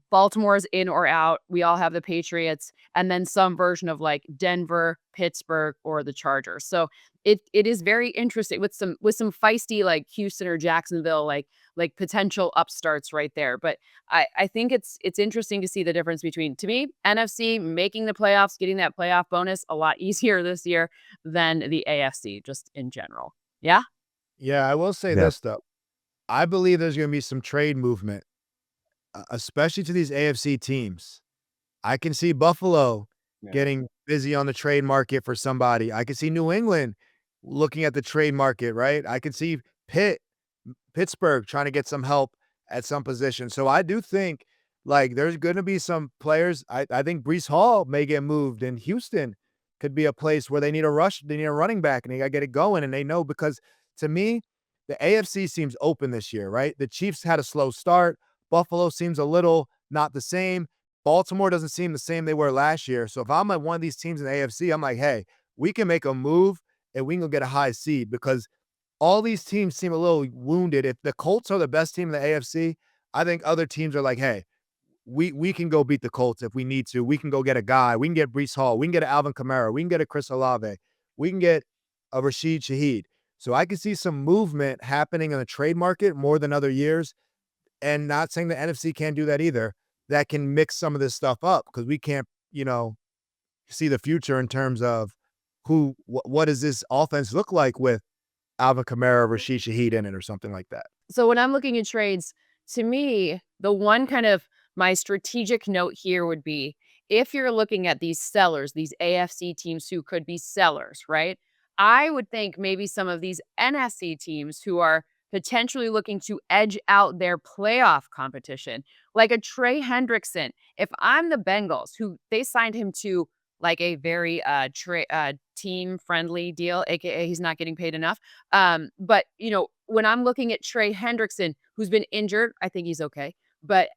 Baltimore's in or out. We all have the Patriots, and then some version of like Denver, Pittsburgh, or the Chargers. So it is very interesting with some feisty like Houston or Jacksonville like potential upstarts right there. But I think it's interesting to see the difference between, to me, NFC making the playoffs, getting that playoff bonus a lot easier this year than the AFC just in general. Yeah. Yeah, I will say this though. I believe there's going to be some trade movement, especially to these AFC teams. I can see Buffalo getting busy on the trade market for somebody. I can see New England looking at the trade market, right? I can see Pittsburgh trying to get some help at some position. So I do think like there's going to be some players. I think Breece Hall may get moved, and Houston could be a place where they need a rush. They need a running back, and they got to get it going. And they know, because to me, the AFC seems open this year, right? The Chiefs had a slow start. Buffalo seems a little not the same. Baltimore doesn't seem the same they were last year. So if I'm at one of these teams in the AFC, I'm like, hey, we can make a move and we can go get a high seed, because all these teams seem a little wounded. If the Colts are the best team in the AFC, I think other teams are like, hey, we can go beat the Colts if we need to. We can go get a guy. We can get Breece Hall. We can get an Alvin Kamara. We can get a Chris Olave. We can get a Rashid Shaheed. So I can see some movement happening in the trade market more than other years. And not saying the NFC can't do that either. That can mix some of this stuff up, because we can't, see the future in terms of what does this offense look like with Alvin Kamara, Rashid Shaheed in it or something like that. So when I'm looking at trades, to me, the one kind of my strategic note here would be, if you're looking at these sellers, these AFC teams who could be sellers, right? I would think maybe some of these NFC teams who are potentially looking to edge out their playoff competition, like a Trey Hendrickson. If I'm the Bengals, who they signed him to like a very team-friendly deal, aka he's not getting paid enough. But when I'm looking at Trey Hendrickson, who's been injured, I think he's okay. But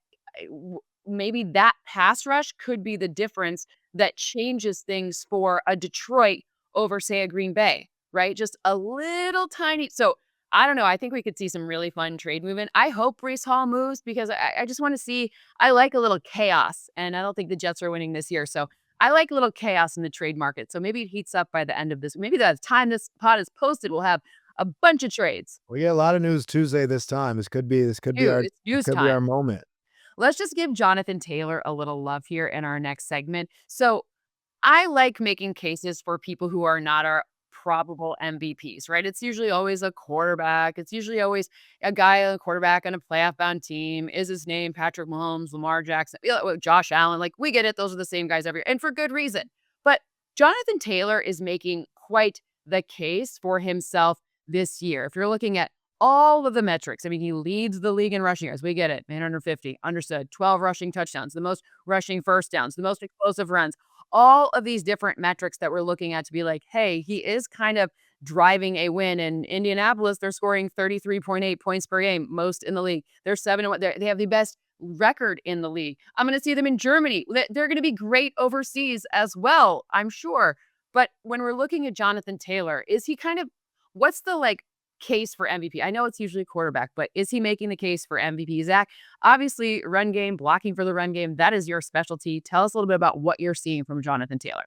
maybe that pass rush could be the difference that changes things for a Detroit over, say, a Green Bay, right? Just a little tiny. So I don't know. I think we could see some really fun trade movement. I hope Breece Hall moves, because I just want to see, I like a little chaos, and I don't think the Jets are winning this year. So I like a little chaos in the trade market. So maybe it heats up by the end of this. Maybe by the time this pod is posted, we'll have a bunch of trades. We get a lot of news Tuesday this time. This could be our moment. Let's just give Jonathan Taylor a little love here in our next segment. So I like making cases for people who are not our probable MVPs, right? It's usually always a quarterback. It's usually always a guy, a quarterback on a playoff-bound team. Is his name Patrick Mahomes, Lamar Jackson, Josh Allen? Like, we get it. Those are the same guys every year, and for good reason. But Jonathan Taylor is making quite the case for himself this year. If you're looking at all of the metrics, I mean, he leads the league in rushing yards. We get it. Man under 50. Understood. 12 rushing touchdowns, the most rushing first downs, the most explosive runs. All of these different metrics that we're looking at to be like, hey, he is kind of driving a win. In Indianapolis, they're scoring 33.8 points per game, most in the league. They're 7-1. They have the best record in the league. I'm going to see them in Germany. They're going to be great overseas as well, I'm sure. But when we're looking at Jonathan Taylor, is he kind of, what's the case for MVP? I know it's usually quarterback, but is he making the case for MVP? Zach, obviously run game, blocking for the run game, that is your specialty. Tell us a little bit about what you're seeing from Jonathan Taylor.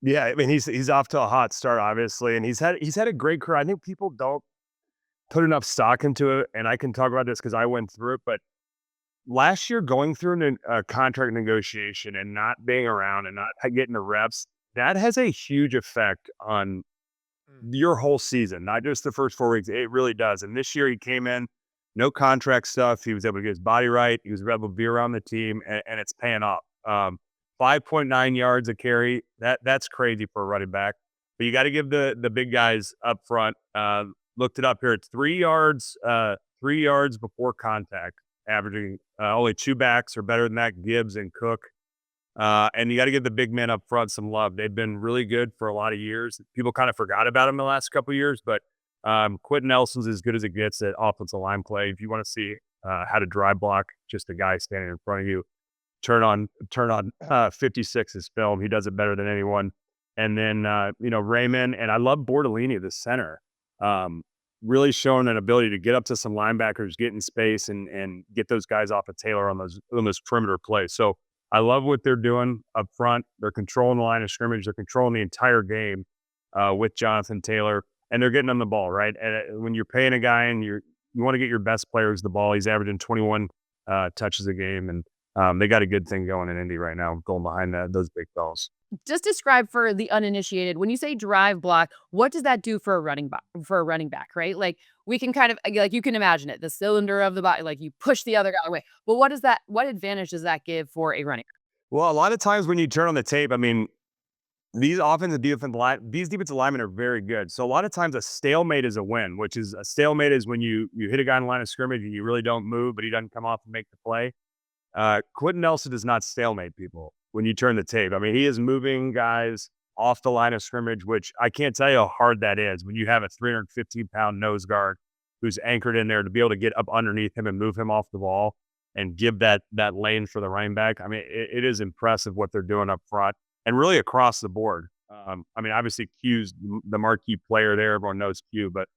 Yeah, I mean, he's off to a hot start, obviously, and he's had a great career. I think people don't put enough stock into it, and I can talk about this because I went through it. But last year, going through a contract negotiation and not being around and not getting the reps, that has a huge effect on your whole season, not just the first 4 weeks. It really does. And this year he came in, no contract stuff. He was able to get his body right. He was able to be around the team, and it's paying off. 5.9 yards a carry. That's crazy for a running back. But you got to give the big guys up front. Looked it up here. It's 3 yards, 3 yards before contact, averaging only 2 backs are better than that, Gibbs and Cook. And you got to give the big men up front some love. They've been really good for a lot of years. People kind of forgot about them the last couple of years, but Quentin Nelson's as good as it gets at offensive line play. If you want to see how to drive block, just a guy standing in front of you, turn on 56's film. He does it better than anyone. And then Raymond, and I love Bordellini, the center, really showing an ability to get up to some linebackers, get in space, and get those guys off of Taylor on those perimeter plays. So I love what they're doing up front. They're controlling the line of scrimmage. They're controlling the entire game with Jonathan Taylor, and they're getting on the ball, right? And when you're paying a guy and you want to get your best players the ball, he's averaging 21 touches a game, and they got a good thing going in Indy right now, going behind those big fellas. Just describe for the uninitiated, when you say drive block, what does that do for a running back, right? Like, we can kind of, like, you can imagine it, the cylinder of the body, like you push the other guy away. But what advantage does that give for a running back? Well, a lot of times when you turn on the tape, I mean, these defensive linemen are very good. So a lot of times a stalemate is a win, which is a stalemate is when you hit a guy in the line of scrimmage and you really don't move, but he doesn't come off and make the play. Quentin Nelson does not stalemate people when you turn the tape. I mean, he is moving guys off the line of scrimmage, which I can't tell you how hard that is when you have a 315-pound nose guard who's anchored in there to be able to get up underneath him and move him off the ball and give that lane for the running back. I mean, it is impressive what they're doing up front and really across the board. I mean, obviously Q's the marquee player there. Everyone knows Q, but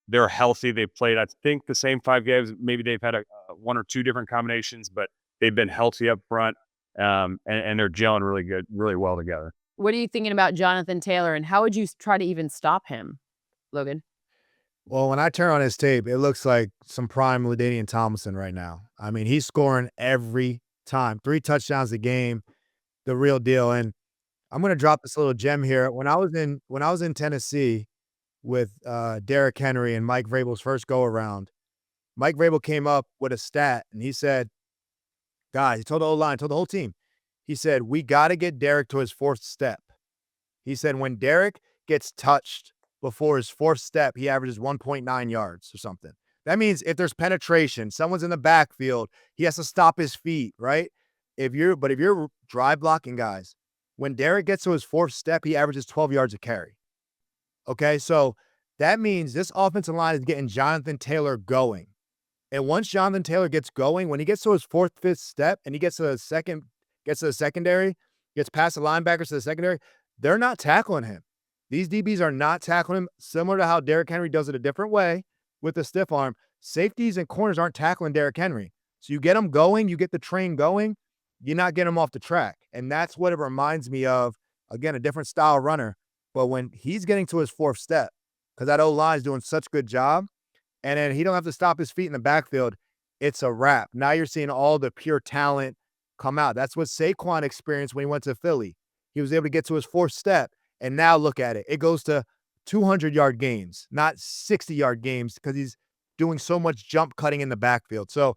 they're healthy. They've played, I think, the same 5 games. Maybe they've had 1 or 2 different combinations, but they've been healthy up front, and they're gelling really well together. What are you thinking about Jonathan Taylor, and how would you try to even stop him, Logan? Well, when I turn on his tape, it looks like some prime Ladainian Tomlinson right now. I mean, he's scoring every time. 3 touchdowns a game, the real deal. And I'm going to drop this little gem here. When I was in Tennessee with Derrick Henry and Mike Vrabel's first go around, Mike Vrabel came up with a stat, and he said, guys, he told the O-line, told the whole team, he said, we got to get Derrick to his 4th step. He said, when Derrick gets touched before his 4th step, he averages 1.9 yards or something. That means if there's penetration, someone's in the backfield, he has to stop his feet, right? If you're drive blocking guys, when Derrick gets to his 4th step, he averages 12 yards a carry. Okay, so that means this offensive line is getting Jonathan Taylor going. And once Jonathan Taylor gets going, when he gets to his 4th, 5th step and he gets to the secondary, gets past the linebackers to the secondary, they're not tackling him. These DBs are not tackling him, similar to how Derrick Henry does it a different way with the stiff arm. Safeties and corners aren't tackling Derrick Henry. So you get them going, you get the train going, you're not getting them off the track. And that's what it reminds me of, again, a different style runner. But when he's getting to his 4th step, because that O-line is doing such a good job, and then he don't have to stop his feet in the backfield, it's a wrap. Now you're seeing all the pure talent come out. That's what Saquon experienced when he went to Philly. He was able to get to his 4th step. And now look at it. It goes to 200-yard games, not 60-yard games, because he's doing so much jump cutting in the backfield. So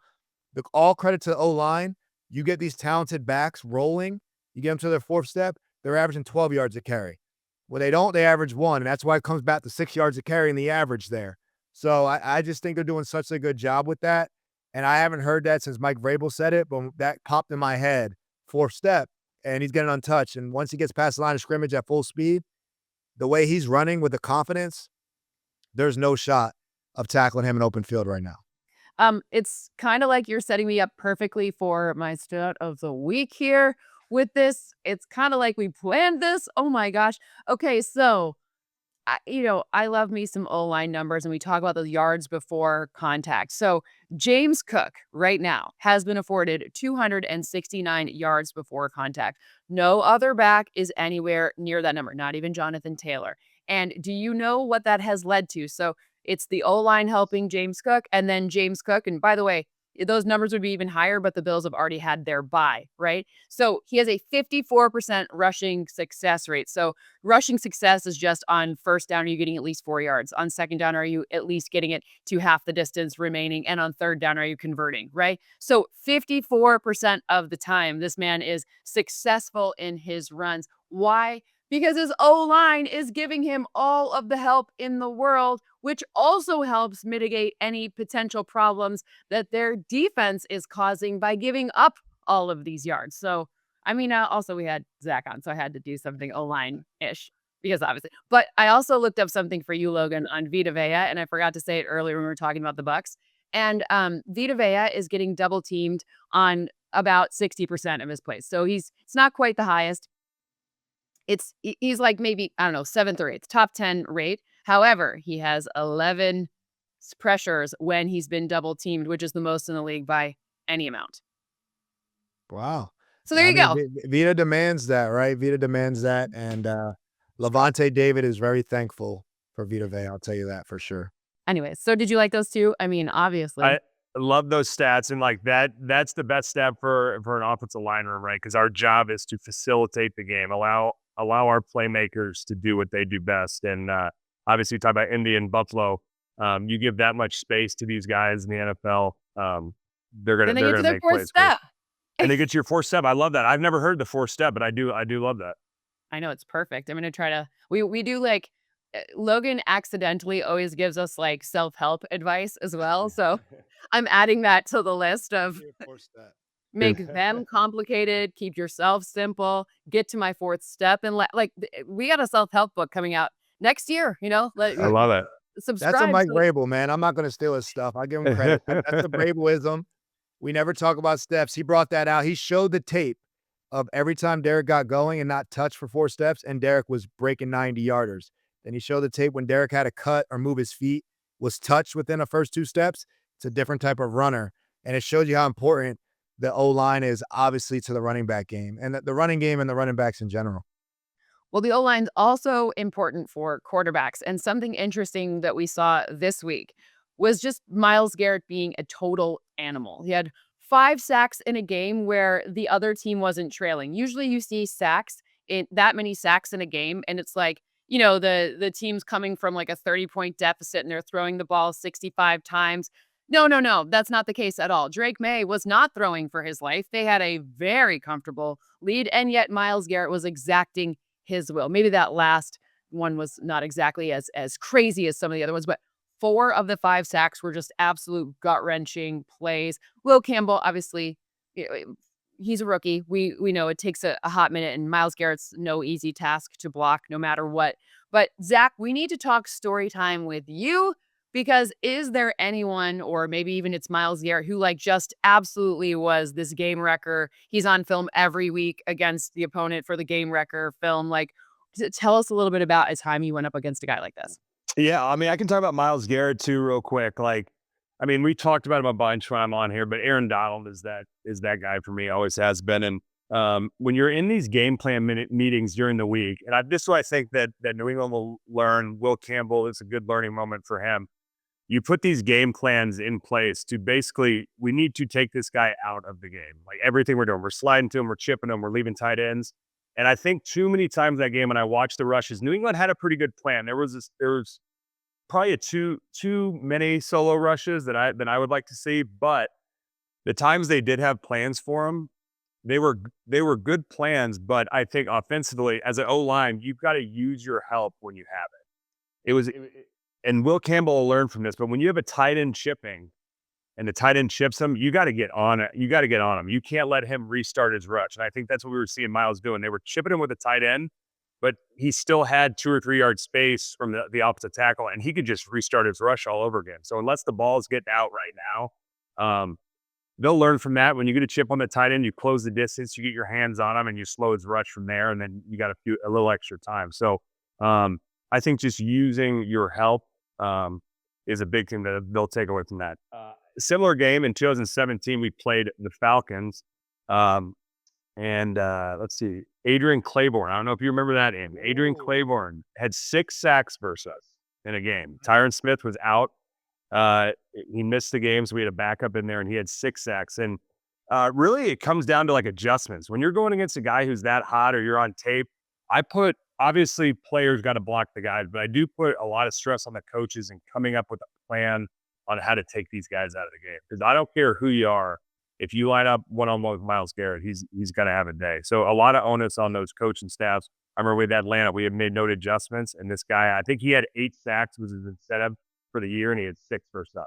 all credit to the O-line. You get these talented backs rolling. You get them to their 4th step, they're averaging 12 yards a carry. When they don't, they average 1, and that's why it comes back to 6 yards a carry in the average there. So I just think they're doing such a good job with that. And I haven't heard that since Mike Vrabel said it, but that popped in my head. 4th step. And he's getting untouched. And once he gets past the line of scrimmage at full speed, the way he's running with the confidence, there's no shot of tackling him in open field right now. It's kind of like you're setting me up perfectly for my stat of the week here with this. It's kind of like we planned this. Oh my gosh. Okay, so I love me some O-line numbers, and we talk about the yards before contact. So James Cook right now has been afforded 269 yards before contact. No other back is anywhere near that number, not even Jonathan Taylor. And do you know what that has led to? So it's the O-line helping James Cook, and then James Cook. And by the way, those numbers would be even higher, but the Bills have already had their bye, right? So he has a 54% rushing success rate. So rushing success is just on first down, are you getting at least 4 yards? On second down, are you at least getting it to half the distance remaining? And on third down, are you converting, right? So 54% of the time, this man is successful in his runs. Why? Because his O-line is giving him all of the help in the world, which also helps mitigate any potential problems that their defense is causing by giving up all of these yards. So, I mean, also we had Zack on, so I had to do something O-line-ish because obviously. But I also looked up something for you, Logan, on Vita Vea, and I forgot to say it earlier when we were talking about the Bucks. And Vita Vea is getting double teamed on about 60% of his plays. So it's not quite the highest. He's like maybe, I don't know, 7th or 8th, top 10 rate. However, he has 11 pressures when he's been double teamed, which is the most in the league by any amount. Wow. So there I you mean, go. Vita demands that, right? Vita demands that. And Levante David is very thankful for Vita Vea. I'll tell you that for sure. Anyway, so did you like those two? I mean, obviously. I love those stats, and like that's the best stat for an offensive line room, right? Because our job is to facilitate the game, allow our playmakers to do what they do best. And obviously, you talk about Indy and Buffalo. You give that much space to these guys in the NFL, they're Then they get to gonna their make fourth plays for you. step. And they get to your fourth step. I love that. I've never heard the fourth step, but I do love that. I know it's perfect. I'm gonna try to. We do like Logan accidentally always gives us like self-help advice as well. So I'm adding that to the list of make them complicated, keep yourself simple, get to my fourth step, and we got a self-help book coming out next year. I love it. Subscribe. That's a Mike so- Vrabel, man. I'm not going to steal his stuff. I give him credit. That's the Vrabelism. We never talk about steps. He brought that out. He showed the tape of every time Derek got going and not touched for 4 steps, and Derek was breaking 90-yarders. Then he showed the tape when Derek had to cut or move his feet, was touched within the first 2 steps. It's a different type of runner. And it shows you how important the O-line is obviously to the running back game and the running game and the running backs in general. Well, the O-line's also important for quarterbacks. And something interesting that we saw this week was just Myles Garrett being a total animal. He had 5 sacks in a game where the other team wasn't trailing. Usually you see that many sacks in a game, and it's like, the team's coming from like a 30-point deficit and they're throwing the ball 65 times. No, that's not the case at all. Drake May was not throwing for his life. They had a very comfortable lead, and yet Myles Garrett was exacting his will. Maybe that last one was not exactly as crazy as some of the other ones, but 4 of the 5 sacks were just absolute gut-wrenching plays. Will Campbell, obviously, he's a rookie. We know it takes a hot minute, and Myles Garrett's no easy task to block no matter what. But Zack, we need to talk story time with you, because is there anyone, or maybe even it's Myles Garrett, who just absolutely was this game wrecker? He's on film every week against the opponent for the game wrecker film. Tell us a little bit about a time you went up against a guy like this. Yeah, I mean, I can talk about Myles Garrett too, real quick. We talked about him a bunch when I'm on here, but Aaron Donald is that guy for me, always has been. And when you're in these game plan meetings during the week, and this is what I think that New England will learn. Will Campbell is a good learning moment for him. You put these game plans in place to basically, we need to take this guy out of the game. Like everything we're doing, we're sliding to him, we're chipping him, we're leaving tight ends. And I think too many times that game when I watched the rushes, New England had a pretty good plan. There was probably too many solo rushes that I would like to see, but the times they did have plans for him, they were good plans. But I think offensively, as an O-line, you've got to use your help when you have it. And Will Campbell will learn from this, but when you have a tight end chipping and the tight end chips him, you got to get on it. You got to get on him. You can't let him restart his rush. And I think that's what we were seeing Myles doing. They were chipping him with a tight end, but he still had 2 or 3 yard space from the opposite tackle, and he could just restart his rush all over again. So unless the ball is getting out right now, they'll learn from that. When you get a chip on the tight end, you close the distance, you get your hands on him, and you slow his rush from there, and then you got a little extra time. So I think just using your help is a big thing that they'll take away from that. Similar game in 2017, we played the Falcons. Let's see, Adrian Claiborne. I don't know if you remember that name. Adrian Claiborne had 6 sacks versus us in a game. Tyron Smith was out. He missed the game, so we had a backup in there, and he had 6 sacks. And really, it comes down to like adjustments. When you're going against a guy who's that hot, or you're on tape, obviously players got to block the guys, but I do put a lot of stress on the coaches and coming up with a plan on how to take these guys out of the game. Because I don't care who you are, if you line up one-on-one with Myles Garrett, he's going to have a day. So a lot of onus on those coaching staffs. I remember with Atlanta, we had made note adjustments, and this guy, I think he had 8 sacks was his incentive for the year, and he had 6 versus us.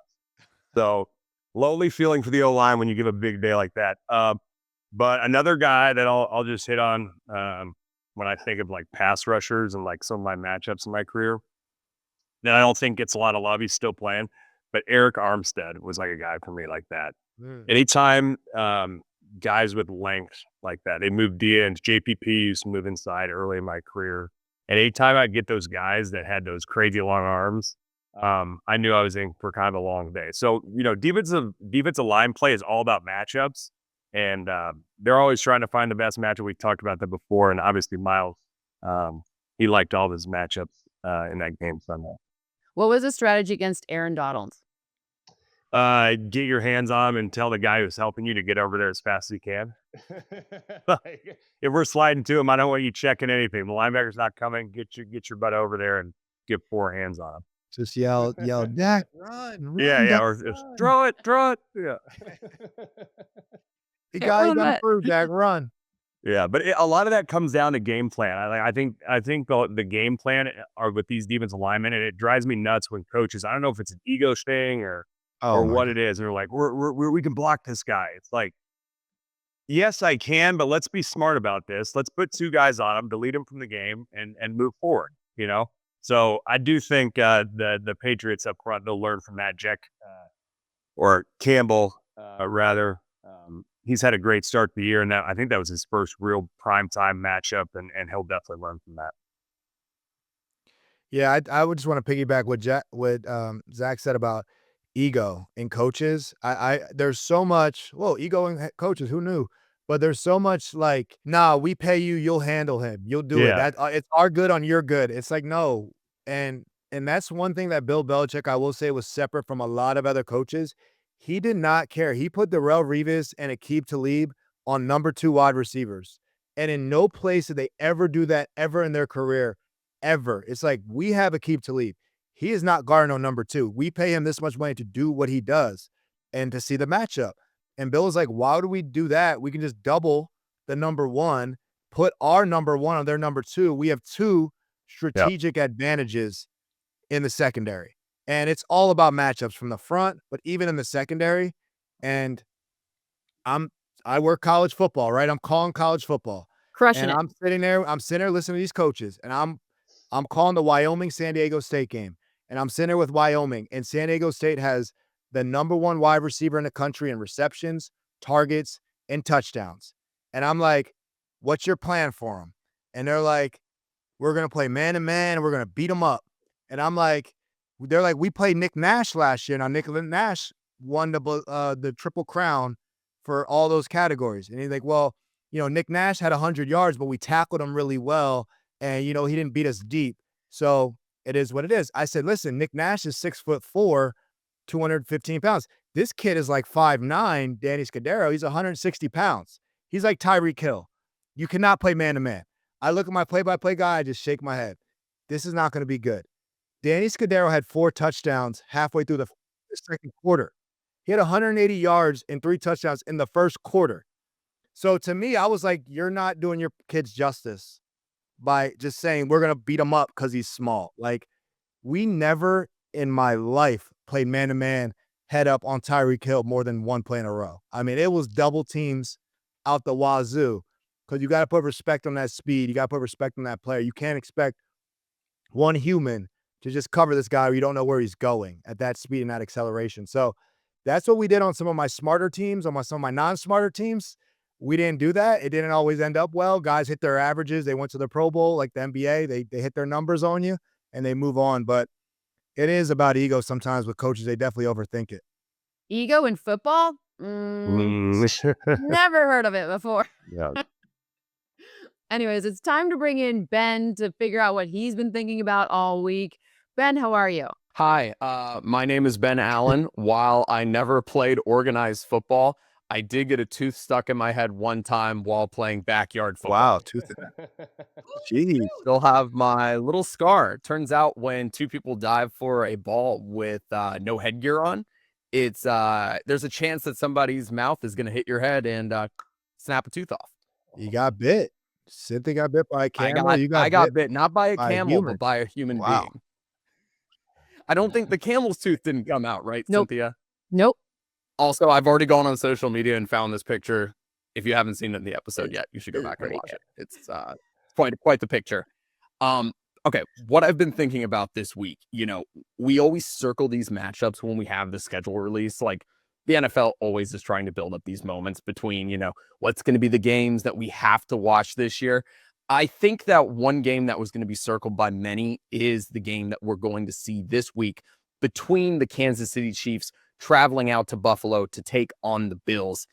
So lonely feeling for the O-line when you give a big day like that. But another guy that I'll just hit on when I think of like pass rushers and like some of my matchups in my career that I don't think gets a lot of love. He's still playing, but Eric Armstead was like a guy for me like that. Anytime guys with length like that, they move D ends. JPP used to move inside early in my career. And anytime I'd get those guys that had those crazy long arms, I knew I was in for kind of a long day. So, defensive line play is all about matchups. And they're always trying to find the best matchup. We talked about that before. And obviously, Myles, he liked all his matchups in that game Sunday. What was the strategy against Aaron Donald? Get your hands on him and tell the guy who's helping you to get over there as fast as he can. Like, if we're sliding to him, I don't want you checking anything. The linebacker's not coming. Get your butt over there and get 4 hands on him. Just yell, Dak, run. Yeah, or throw it. Yeah. The guy you got to prove, Dak, run. Yeah, but a lot of that comes down to game plan. I think the game plan are with these defensive linemen, and it drives me nuts when coaches. I don't know if it's an ego thing or what it is. They're like, we can block this guy. It's like, yes, I can, but let's be smart about this. Let's put 2 guys on him, delete him from the game, and move forward. So I do think the Patriots up front, they'll learn from that. Jack or Campbell, rather. He's had a great start to the year, and I think that was his first real primetime matchup, and he'll definitely learn from that. Yeah, I would just want to piggyback what Zack said about ego in coaches. There's so much, ego in coaches, who knew? But there's so much like, nah, we pay you, you'll handle him, you'll do it. It's our good on your good. It's like, no. And that's one thing that Bill Belichick, I will say, was separate from a lot of other coaches. He did not care. He put Darrelle Revis and Aqib Talib on number 2 wide receivers. And in no place did they ever do that ever in their career, ever. It's like, we have Aqib Talib. He is not guarding on number 2. We pay him this much money to do what he does and to see the matchup. And Bill was like, why do we do that? We can just double the number 1, put our number 1 on their number 2. We have 2 strategic advantages in the secondary. And it's all about matchups from the front, but even in the secondary. And I work college football, right? I'm calling college football. Crushing and it. I'm sitting there listening to these coaches, and I'm calling the Wyoming-San Diego State game. And I'm sitting there with Wyoming, and San Diego State has the number 1 wide receiver in the country in receptions, targets, and touchdowns. And I'm like, what's your plan for them? And they're like, we're going to play man-to-man, and we're going to beat them up. And I'm like, they're like, we played Nick Nash last year. Now, Nick Nash won the Triple Crown for all those categories. And he's like, well, Nick Nash had 100 yards, but we tackled him really well. And, he didn't beat us deep. So it is what it is. I said, listen, Nick Nash is 6'4", 215 pounds. This kid is like 5'9", Danny Scudero. He's 160 pounds. He's like Tyreek Hill. You cannot play man-to-man. I look at my play-by-play guy, I just shake my head. This is not going to be good. Danny Scudero had 4 touchdowns halfway through the second quarter. He had 180 yards and 3 touchdowns in the first quarter. So to me, I was like, you're not doing your kids justice by just saying we're going to beat him up because he's small. Like, we never in my life played man-to-man head up on Tyreek Hill more than 1 play in a row. I mean, it was double teams out the wazoo because you got to put respect on that speed. You got to put respect on that player. You can't expect one human to just cover this guy where you don't know where he's going at that speed and that acceleration. So that's what we did on some of my smarter teams. On some of my non-smarter teams, we didn't do that. It didn't always end up well. Guys hit their averages. They went to the Pro Bowl like the NBA. They hit their numbers on you, and they move on. But it is about ego sometimes with coaches. They definitely overthink it. Ego in football? Never heard of it before. Yeah. Anyways, it's time to bring in Ben to figure out what he's been thinking about all week. Ben, how are you? Hi, my name is Ben Allen. While I never played organized football, I did get a tooth stuck in my head one time while playing backyard football. Wow, tooth. Jeez. Still have my little scar. Turns out when two people dive for a ball with no headgear on, it's there's a chance that somebody's mouth is going to hit your head and snap a tooth off. You got bit. Cynthia got bit by a camel. I got bit not by a by a camel, human. but by a human Wow. being. I don't think the camel's tooth didn't come out, right, Nope. Cynthia? Nope. Also, I've already gone on social media and found this picture. If you haven't seen it in the episode yet, you should go back and pretty watch it. It's quite the picture. Okay, what I've been thinking about this week, we always circle these matchups when we have the schedule release. Like the NFL always is trying to build up these moments between, what's going to be the games that we have to watch this year. I think that one game that was going to be circled by many is the game that we're going to see this week between the Kansas City Chiefs traveling out to Buffalo to take on the Bills.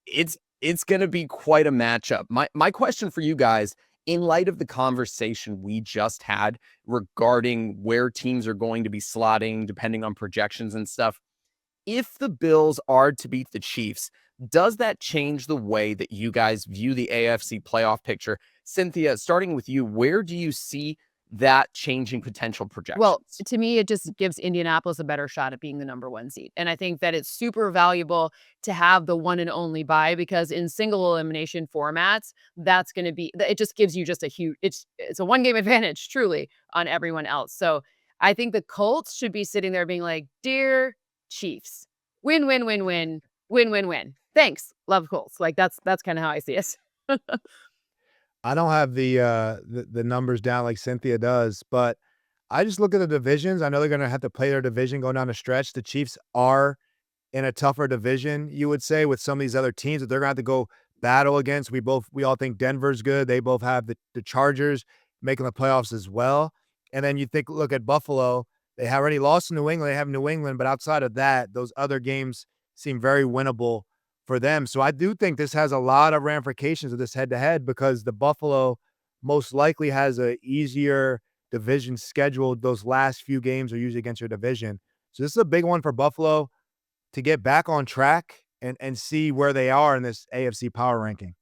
It's going to be quite a matchup. My question for you guys, in light of the conversation we just had regarding where teams are going to be slotting depending on projections and stuff, if the Bills are to beat the Chiefs, does that change the way that you guys view the AFC playoff picture? Cynthia, starting with you, where do you see that changing potential projections? Well, to me, it just gives Indianapolis a better shot at being the number 1 seed. And I think that it's super valuable to have the one and only bye, because in single elimination formats, that's going to be, it just gives you just a huge, it's a 1-game advantage truly on everyone else. So I think the Colts should be sitting there being like, dear Chiefs, win, win, win, win, win, win, win. Thanks. Love Colts. Like that's kind of how I see it. I don't have the numbers down like Cynthia does, but I just look at the divisions. I know they're gonna have to play their division going down the stretch. The Chiefs are in a tougher division, you would say, with some of these other teams that they're gonna have to go battle against. We all think Denver's good. They both have the Chargers making the playoffs as well. And then look at Buffalo. They have already lost to New England. They have New England, but outside of that, those other games seem very winnable for them. So I do think this has a lot of ramifications of this head-to-head, because the Buffalo most likely has a easier division schedule. Those last few games are usually against your division. So this is a big one for Buffalo to get back on track and see where they are in this AFC power ranking.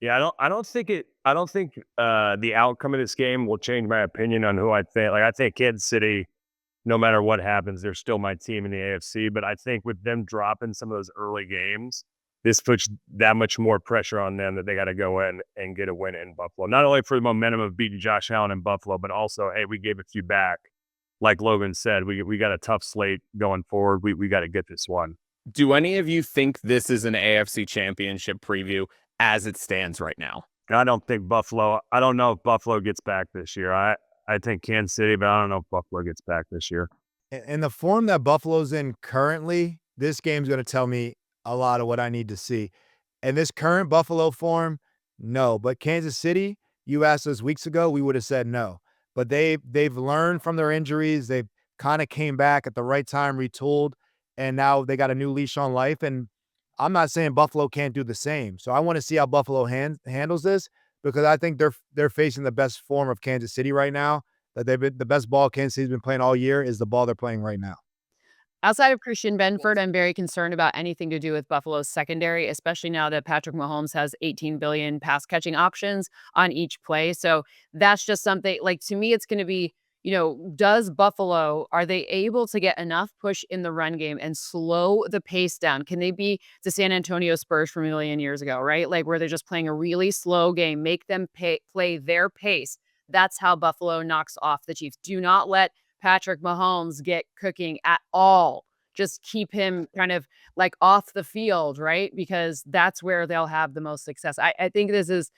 Yeah, I don't think the outcome of this game will change my opinion on who I think. Like I think Kansas City, no matter what happens, they're still my team in the AFC. But I think with them dropping some of those early games, this puts that much more pressure on them that they got to go in and get a win in Buffalo. Not only for the momentum of beating Josh Allen in Buffalo, but also, hey, we gave a few back. Like Logan said, we got a tough slate going forward. We got to get this one. Do any of you think this is an AFC Championship preview as it stands right now? I don't know if Buffalo gets back this year. I think Kansas City, but I don't know if Buffalo gets back this year. In the form that Buffalo's in currently, this game's going to tell me a lot of what I need to see. In this current Buffalo form, no. But Kansas City, you asked us weeks ago, we would have said no. But they've learned from their injuries. They've kind of came back at the right time, retooled, and now they got a new leash on life. And I'm not saying Buffalo can't do the same. So I want to see how Buffalo handles this, because I think they're facing the best form of Kansas City right now. That the best ball Kansas City's been playing all year is the ball they're playing right now. Outside of Christian Benford, I'm very concerned about anything to do with Buffalo's secondary, especially now that Patrick Mahomes has 18 billion pass catching options on each play. So that's just something, like, to me, it's going to be, does Buffalo, are they able to get enough push in the run game and slow the pace down? Can they be the San Antonio Spurs from a million years ago, right? Like where they're just playing a really slow game, make them play their pace. That's how Buffalo knocks off the Chiefs. Do not let Patrick Mahomes get cooking at all. Just keep him kind of like off the field, right? Because that's where they'll have the most success. I think this is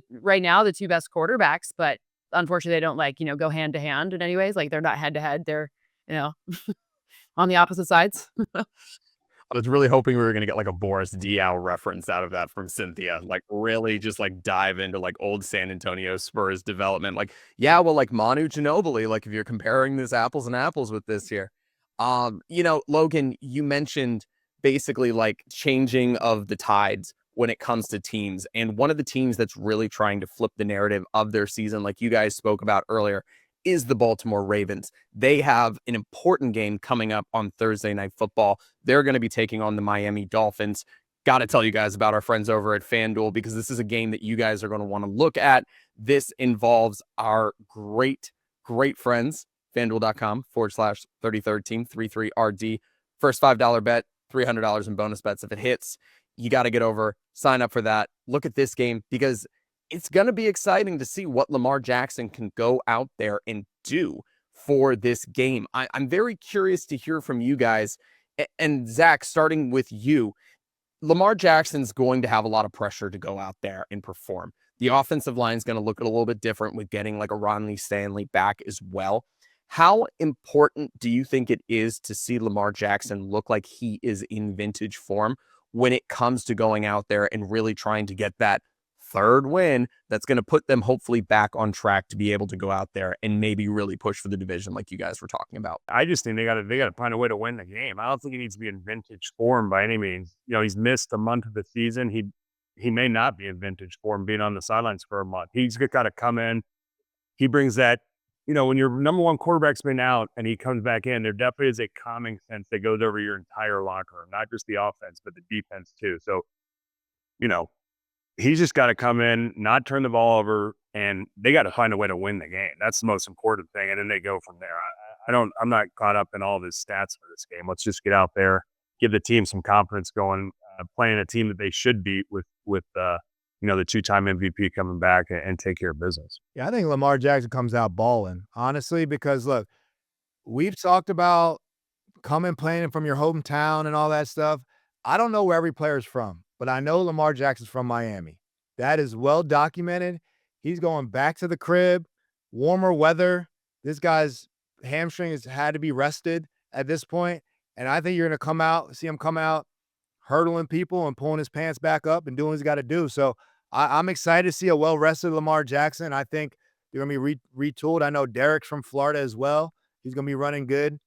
right now the two best quarterbacks, but unfortunately they don't go hand to hand in any ways. Like they're not head to head. They're, on the opposite sides. I was really hoping we were going to get like a Boris Diaw reference out of that from Cynthia. Like really just like dive into like old San Antonio Spurs development. Like, yeah, well, like Manu Ginobili, like if you're comparing this apples and apples with this here. Logan, you mentioned basically like changing of the tides when it comes to teams. And one of the teams that's really trying to flip the narrative of their season, like you guys spoke about earlier, is the Baltimore Ravens. They have an important game coming up on Thursday Night Football. They're going to be taking on the Miami Dolphins. Got to tell you guys about our friends over at FanDuel, because this is a game that you guys are going to want to look at. This involves our great friends, FanDuel.com/33rd team, 33RD. First $5 bet, $300 in bonus bets if it hits. You got to get over, sign up for that. Look at this game, because it's going to be exciting to see what Lamar Jackson can go out there and do for this game. I'm very curious to hear from you guys. And Zack, starting with you, Lamar Jackson's going to have a lot of pressure to go out there and perform. The offensive line is going to look a little bit different with getting like a Ronnie Stanley back as well. How important do you think it is to see Lamar Jackson look like he is in vintage form when it comes to going out there and really trying to get that third win that's going to put them hopefully back on track to be able to go out there and maybe really push for the division like you guys were talking about? I just think they got to find a way to win the game. I don't think he needs to be in vintage form by any means. You know, he's missed a month of the season. He may not be in vintage form being on the sidelines for a month. He's got to come in. He brings that, you know, when your number one quarterback's been out and he comes back in, there definitely is a calming sense that goes over your entire locker room, not just the offense, but the defense too. So, you know, he's just got to come in, not turn the ball over, and they got to find a way to win the game. That's the most important thing. And then they go from there. I'm not caught up in all of his stats for this game. Let's just get out there, give the team some confidence going, playing a team that they should beat with you know, the two-time MVP coming back and take care of business. Yeah, I think Lamar Jackson comes out balling, honestly, because look, we've talked about coming playing from your hometown and all that stuff. I don't know where every player's from, but I know Lamar Jackson's from Miami. That is well documented. He's going back to the crib, warmer weather. This guy's hamstring has had to be rested at this point, and I think you're going to see him come out hurdling people and pulling his pants back up and doing what he's got to do. So I'm excited to see a well-rested Lamar Jackson. I think they're going to be retooled. I know Derek's from Florida as well. He's going to be running good.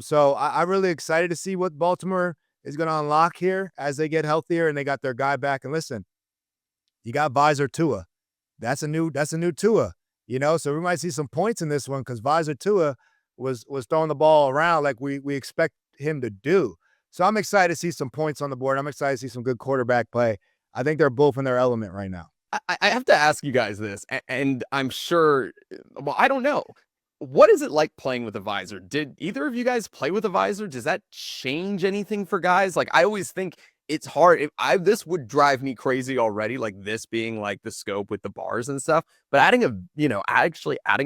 So I'm really excited to see what Baltimore is going to unlock here as they get healthier and they got their guy back. And listen, you got Visor Tua. That's a new Tua, you know? So we might see some points in this one because Visor Tua was throwing the ball around like we expect him to do. So I'm excited to see some points on the board. I'm excited to see some good quarterback play. I think they're both in their element right now. I have to ask you guys this, and I'm sure, well, I don't know. What is it like playing with a visor? Did either of you guys play with a visor? Does that change anything for guys? Like, I always think it's hard. This would drive me crazy already, like this being like the scope with the bars and stuff. But adding a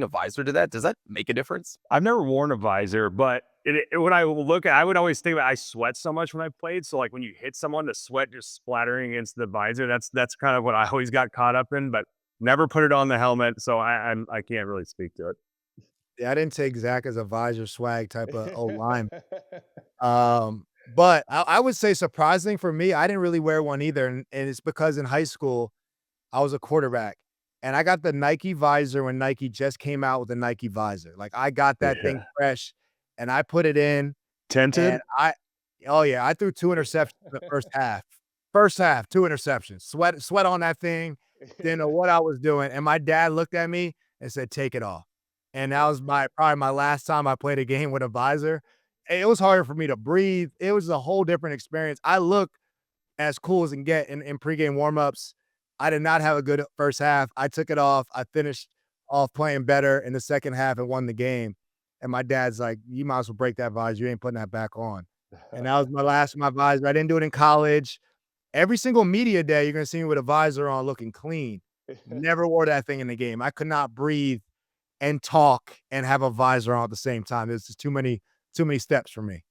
visor to that, does that make a difference? I've never worn a visor, but when I look at, I would always think I sweat so much when I played. So like when you hit someone, the sweat just splattering against the visor. That's kind of what I always got caught up in. But never put it on the helmet, so I can't really speak to it. Yeah, I didn't take Zack as a visor swag type of O-line. But I would say surprising for me, I didn't really wear one either. And it's because in high school, I was a quarterback. And I got the Nike visor when Nike just came out with the Nike visor. Like, I got that thing fresh, and I put it in. Tinted? I threw 2 interceptions in the first half. First half, 2 interceptions. Sweat on that thing. Didn't know what I was doing. And my dad looked at me and said, "Take it off." And that was probably my last time I played a game with a visor. It was harder for me to breathe. It was a whole different experience. I look as cool as can get in pregame warmups. I did not have a good first half. I took it off. I finished off playing better in the second half and won the game. And my dad's like, "You might as well break that visor. You ain't putting that back on." And that was my last of my visor. I didn't do it in college. Every single media day, you're going to see me with a visor on looking clean. Never wore that thing in the game. I could not breathe and talk and have a visor on at the same time. There's just too many steps for me.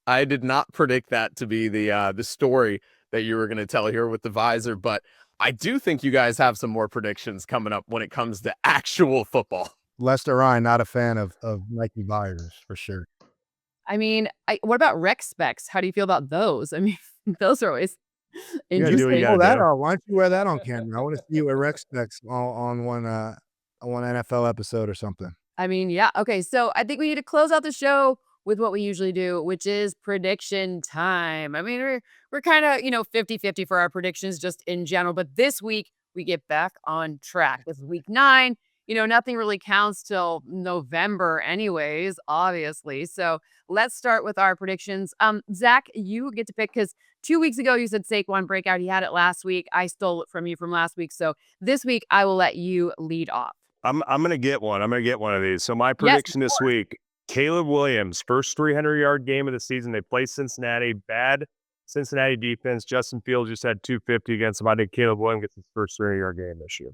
I did not predict that to be the story that you were going to tell here with the visor, but I do think you guys have some more predictions coming up when it comes to actual football. Lester Ryan, not a fan of Nike visors for sure. I mean, what about rec specs? How do you feel about those? I mean, those are always You gotta do what you interesting. gotta That do. on. Why don't you wear that on camera? I want to see you with rec specs on one NFL episode or something. I mean, yeah. Okay, so I think we need to close out the show with what we usually do, which is prediction time. I mean, we're kind of, 50-50 for our predictions just in general, but this week we get back on track. This is week 9. nothing really counts till November anyways, obviously. So let's start with our predictions. Zach, you get to pick because 2 weeks ago you said Saquon breakout. He had it last week. I stole it from you from last week. So this week I will let you lead off. I'm gonna get one. I'm gonna get one of these. So my prediction this week: Caleb Williams, first 300-yard game of the season. They play Cincinnati. Bad Cincinnati defense. Justin Fields just had 250 against them. I think Caleb Williams gets his first 300-yard game this year.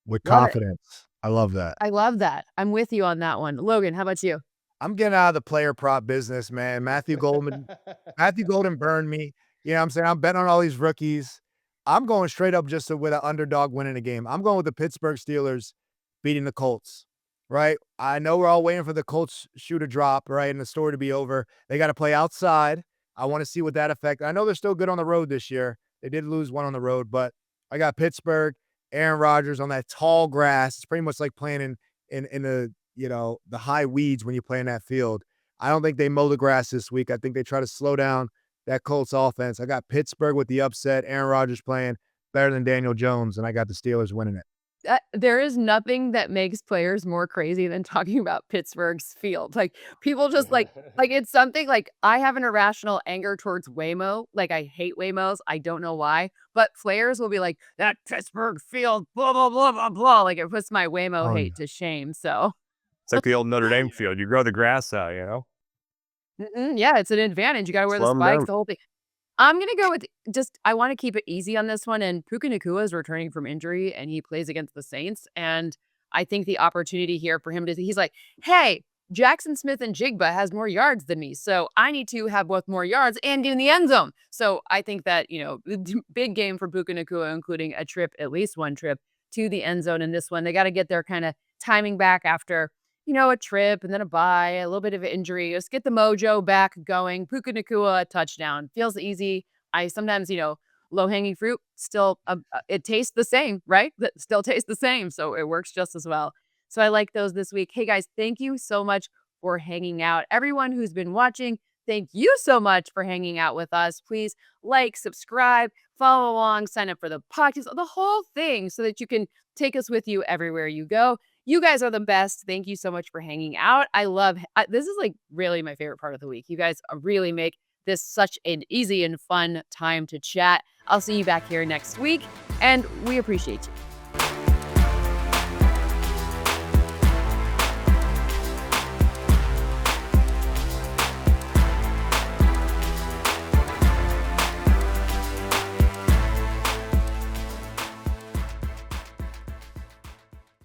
With Love it. confidence. I love that. I love that. I'm with you on that one. Logan, how about you? I'm getting out of the player prop business, man. Matthew Golden burned me. You know what I'm saying? I'm betting on all these rookies. I'm going straight up just with an underdog winning the game. I'm going with the Pittsburgh Steelers beating the Colts, right? I know we're all waiting for the Colts shoe to drop, right, and the story to be over. They got to play outside. I want to see what that affect. I know they're still good on the road this year. They did lose one on the road, but I got Pittsburgh, Aaron Rodgers on that tall grass. It's pretty much like playing in the, the high weeds when you play in that field. I don't think they mow the grass this week. I think they try to slow down that Colts offense. I got Pittsburgh with the upset. Aaron Rodgers playing better than Daniel Jones, and I got the Steelers winning it. There is nothing that makes players more crazy than talking about Pittsburgh's field. Like people just like it's something like I have an irrational anger towards Waymo. Like I hate Waymos. I don't know why, but players will be like that Pittsburgh field, blah, blah, blah, blah, blah. Like it puts my Waymo hate to shame. So it's like the old Notre Dame field. You grow the grass out, yeah, it's an advantage. You got to wear the spikes, the whole thing. I'm going to go with I want to keep it easy on this one. And Puka Nacua is returning from injury and he plays against the Saints. And I think the opportunity here for him he's like, hey, Jackson Smith and Jigba has more yards than me. So I need to have both more yards and get in the end zone. So I think that, big game for Puka Nacua, including at least one trip to the end zone in this one. They got to get their kind of timing back after a trip and then a bye, a little bit of an injury. Just get the mojo back going. Puka Nacua, touchdown. Feels easy. I sometimes, low-hanging fruit, still, it tastes the same, right? That still tastes the same. So it works just as well. So I like those this week. Hey, guys, thank you so much for hanging out. Everyone who's been watching, thank you so much for hanging out with us. Please like, subscribe, follow along, sign up for the podcast, the whole thing so that you can take us with you everywhere you go. You guys are the best. Thank you so much for hanging out. This is like really my favorite part of the week. You guys really make this such an easy and fun time to chat. I'll see you back here next week, and we appreciate you.